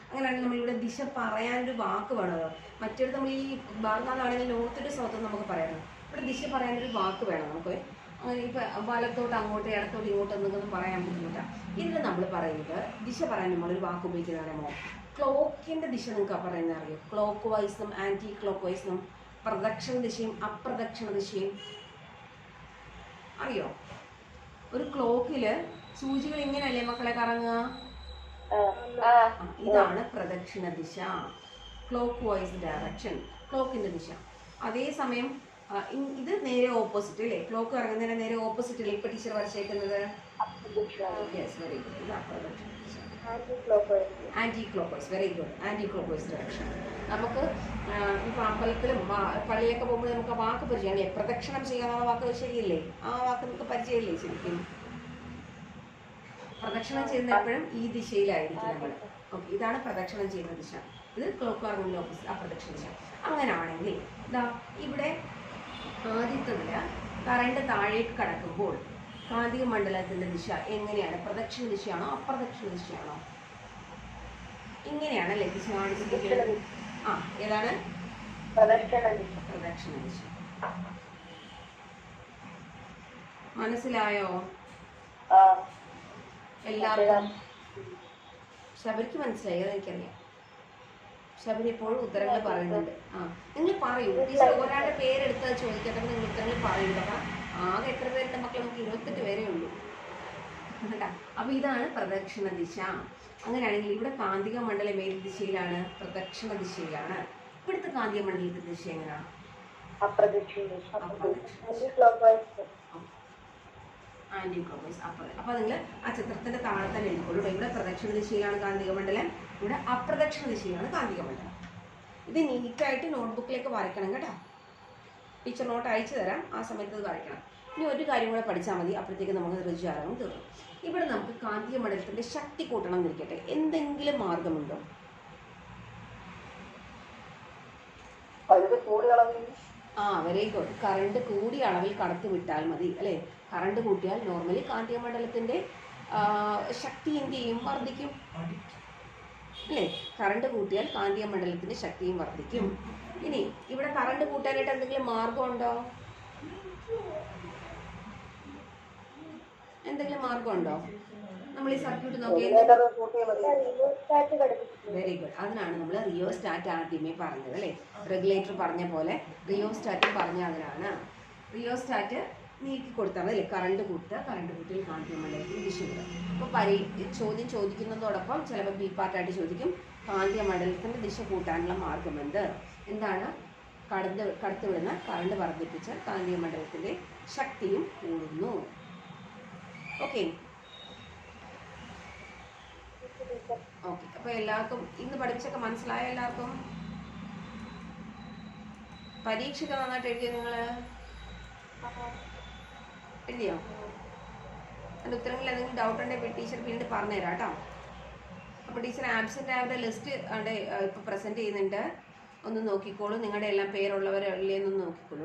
അങ്ങനെയാണെങ്കിൽ നമ്മളിവിടെ ദിശ പറയാനൊരു വാക്ക് വേണമല്ലോ. മറ്റൊരു നമ്മൾ ഈ ഭാഗത്താണെങ്കിൽ നോർത്തിട്ട് സൗത്ത് നമുക്ക് പറയണം. ഇവിടെ ദിശ പറയാനൊരു വാക്ക് വേണം നമുക്ക്. ഇപ്പം വലത്തോട്ട് അങ്ങോട്ട് ഇടത്തോട്ട് ഇങ്ങോട്ട് എന്നൊന്നും പറയാൻ ബുദ്ധിമുട്ടാണ്. ഇതിൽ നമ്മൾ പറയുന്നത് ദിശ പറയാൻ നമ്മളൊരു വാക്ക് ഉപയോഗിക്കുന്നതാണ് ക്ലോക്കിന്റെ ദിശ നിങ്ങൾക്ക് പറയുന്നത് അറിയോ? ക്ലോക്ക് വൈസും ആന്റി ക്ലോക്ക് വൈസും, പ്രദക്ഷിണ ദിശയും അപ്രദക്ഷിണ ദിശയും അറിയോ? ഒരു ക്ലോക്കില് സൂചികൾ ഇങ്ങനെയല്ലേ മക്കളെ കറങ്ങുക? ഇതാണ് പ്രദക്ഷിണ ദിശ, ക്ലോക്ക് വൈസ് ഡയറക്ഷൻ, ക്ലോക്കിന്റെ ദിശ. അതേസമയം ഇത് നേരെ ഓപ്പോസിറ്റ് അല്ലേ? ക്ലോക്ക് കറങ്ങുന്നതിന് നേരെ ഓപ്പോസിറ്റ് അല്ലേ ഇപ്പൊ ടീച്ചർ വരച്ചേക്കുന്നത്? Yes, very good. ഇത് അപ്രദക്ഷിണ ദിശ, anti clock vice. Very good, anti clock vice direction. നമുക്ക് ഇപ്പൊ അമ്പലത്തിലും പള്ളിയിലൊക്കെ പോകുമ്പോൾ നമുക്ക് ആ വാക്ക് പരിചയമാണ്. പ്രദക്ഷിണം ചെയ്യാനുള്ള വാക്ക് ശരിയല്ലേ? ആ വാക്ക് നമുക്ക് പരിചയമില്ലേ ശരിക്കും? പ്രദക്ഷിണം ചെയ്യുന്ന എപ്പോഴും ഈ ദിശയിലായിരിക്കും നമ്മൾ. ഓക്കെ, ഇതാണ് പ്രദക്ഷിണം ചെയ്യുന്ന ദിശ. ഇത് ക്ലോക്ക് കറങ്ങുന്ന ഓപ്പോസിറ്റ് അപ്രദക്ഷിണ ദിശ. അങ്ങനെയാണെങ്കിൽ ഇതാ ഇവിടെ ആദ്യത്തതില് കറണ്ട് താഴേക്ക് കടക്കുമ്പോൾ കാന്തിക മണ്ഡലത്തിന്റെ ദിശ എങ്ങനെയാണ്? പ്രദക്ഷിണ ദിശയാണോ അപ്രദക്ഷിണ ദിശയാണോ? ഇങ്ങനെയാണല്ലേ ദിശ കാണിച്ചിരിക്കുന്നത്? ഏതാണ്? പ്രദക്ഷിണ ദിശ. മനസ്സിലായോ എല്ലാവർക്കും? ശബരിക്ക് മനസ്സിലായി, അതെനിക്കറിയാം. ശബരി എപ്പോഴും ഉത്തരങ്ങൾ പറയുന്നുണ്ട്. നിങ്ങൾ പറയൂ ടീച്ചർ, ഒരാളുടെ പേരെടുത്ത് ചോദിക്കാത്ത നിങ്ങൾ ഉത്തരങ്ങൾ പറയൂ. ആകെ എത്ര പേരുടെ മക്കൾ? നമുക്ക് 28 പേരേ ഉള്ളൂ കേട്ടാ. അപ്പൊ ഇതാണ് പ്രദക്ഷിണ ദിശ. അങ്ങനെയാണെങ്കിൽ ഇവിടെ കാന്തിക മണ്ഡലം ഏത് ദിശയിലാണ്? പ്രദക്ഷിണ ദിശയിലാണ്. ഇവിടുത്തെ കാന്തിക മണ്ഡലത്തിന്റെ ദിശ എങ്ങനെയാണ്? Anti clock vice. അപ്പൊ നിങ്ങൾ ആ ചിത്രത്തിന്റെ താഴെ തന്നെ എഴുതിക്കോളൂ. ഇവിടെ പ്രദക്ഷിണ ദിശയിലാണ് കാന്തിക മണ്ഡലം, ഇവിടെ അപ്രദക്ഷിണ ദിശയിലാണ് കാന്തിക മണ്ഡലം. ഇത് നീറ്റായിട്ട് നോട്ട്ബുക്കിലേക്ക് വരയ്ക്കണം കേട്ടോ. ടീച്ചർ നോട്ട് അയച്ചു തരാം, ആ സമയത്ത് ഇത് വരയ്ക്കണം. ഇനി ഒരു കാര്യം കൂടെ പഠിച്ചാൽ മതി, അപ്പോഴത്തേക്ക് നമുക്ക് രുചിയാകും തീർന്നു. ഇവിടെ നമുക്ക് കാന്തിക മണ്ഡലത്തിന്റെ ശക്തി കൂട്ടണം എന്നിരിക്കട്ടെ. എന്തെങ്കിലും മാർഗമുണ്ടോ? Very good. കറണ്ട് കൂടിയ അളവിൽ കടത്തി വിട്ടാൽ മതി അല്ലേ? കറണ്ട് കൂട്ടിയാൽ നോർമലി കാന്തിക മണ്ഡലത്തിന്റെ ശക്തി എന്ത് ചെയ്യും? വർദ്ധിക്കും അല്ലേ? കറണ്ട് കൂട്ടിയാൽ കാന്തിക മണ്ഡലത്തിന്റെ ശക്തിയും വർദ്ധിക്കും. ഇനി ഇവിടെ കറണ്ട് കൂട്ടാനായിട്ട് എന്തെങ്കിലും മാർഗമുണ്ടോ? എന്തെങ്കിലും മാർഗമുണ്ടോ? നമ്മൾ ഈ സർക്യൂട്ട് നോക്കിയാൽ വെരി ഗുഡ്. അതിനാണ് നമ്മൾ റിയോസ്റ്റാറ്റ് ആദ്യമേ പറഞ്ഞത് അല്ലേ? റെഗുലേറ്റർ പറഞ്ഞ പോലെ റിയോസ്റ്റാറ്റ് പറഞ്ഞ അതിനാണ്. റിയോസ്റ്റാറ്റ് നീക്കി കൊടുത്താൽ മതി അല്ലേ? കറണ്ട് കൂട്ടുക, കറണ്ട് കൂട്ടിയിൽ കാന്തിക മണ്ഡലത്തിൽ ദിശ വരും. അപ്പോൾ ചോദ്യം ചോദിക്കുന്നതോടൊപ്പം ചിലപ്പോൾ ബി പാർട്ടായിട്ട് ചോദിക്കും, കാന്തിക മണ്ഡലത്തിന്റെ ദിശ കൂട്ടാനുള്ള മാർഗമെന്ത്? എന്താണ്? കടത്തിവിടുന്ന കറണ്ട് വർദ്ധിപ്പിച്ച കാന്തിക മണ്ഡലത്തിന്റെ ശക്തിയും കൂടുന്നു. Okay okay. അപ്പൊ എല്ലാവർക്കും ഇന്ന് പഠിപ്പിച്ചൊക്കെ മനസ്സിലായോ? എല്ലാവർക്കും പരീക്ഷയ്ക്ക് നന്നായിട്ട് എഴുതിയോ? നിങ്ങള് എഴുതിയോ? അതിന്റെ ഉത്തരങ്ങളിൽ എന്തെങ്കിലും ഡൗട്ട് ഉണ്ടെങ്കിൽ ടീച്ചർ പിന്നീട് പറഞ്ഞുതരാം കേട്ടോ. അപ്പൊ ടീച്ചർ ആബ്സെന്റ് ആയവരുടെ ലിസ്റ്റ് അവിടെ ഇപ്പൊ പ്രസന്റ് ചെയ്യുന്നുണ്ട്. ഒന്ന് നോക്കിക്കോളൂ. നിങ്ങളുടെ എല്ലാം പേരുള്ളവരല്ലേ എന്നൊന്ന് നോക്കിക്കോളൂ.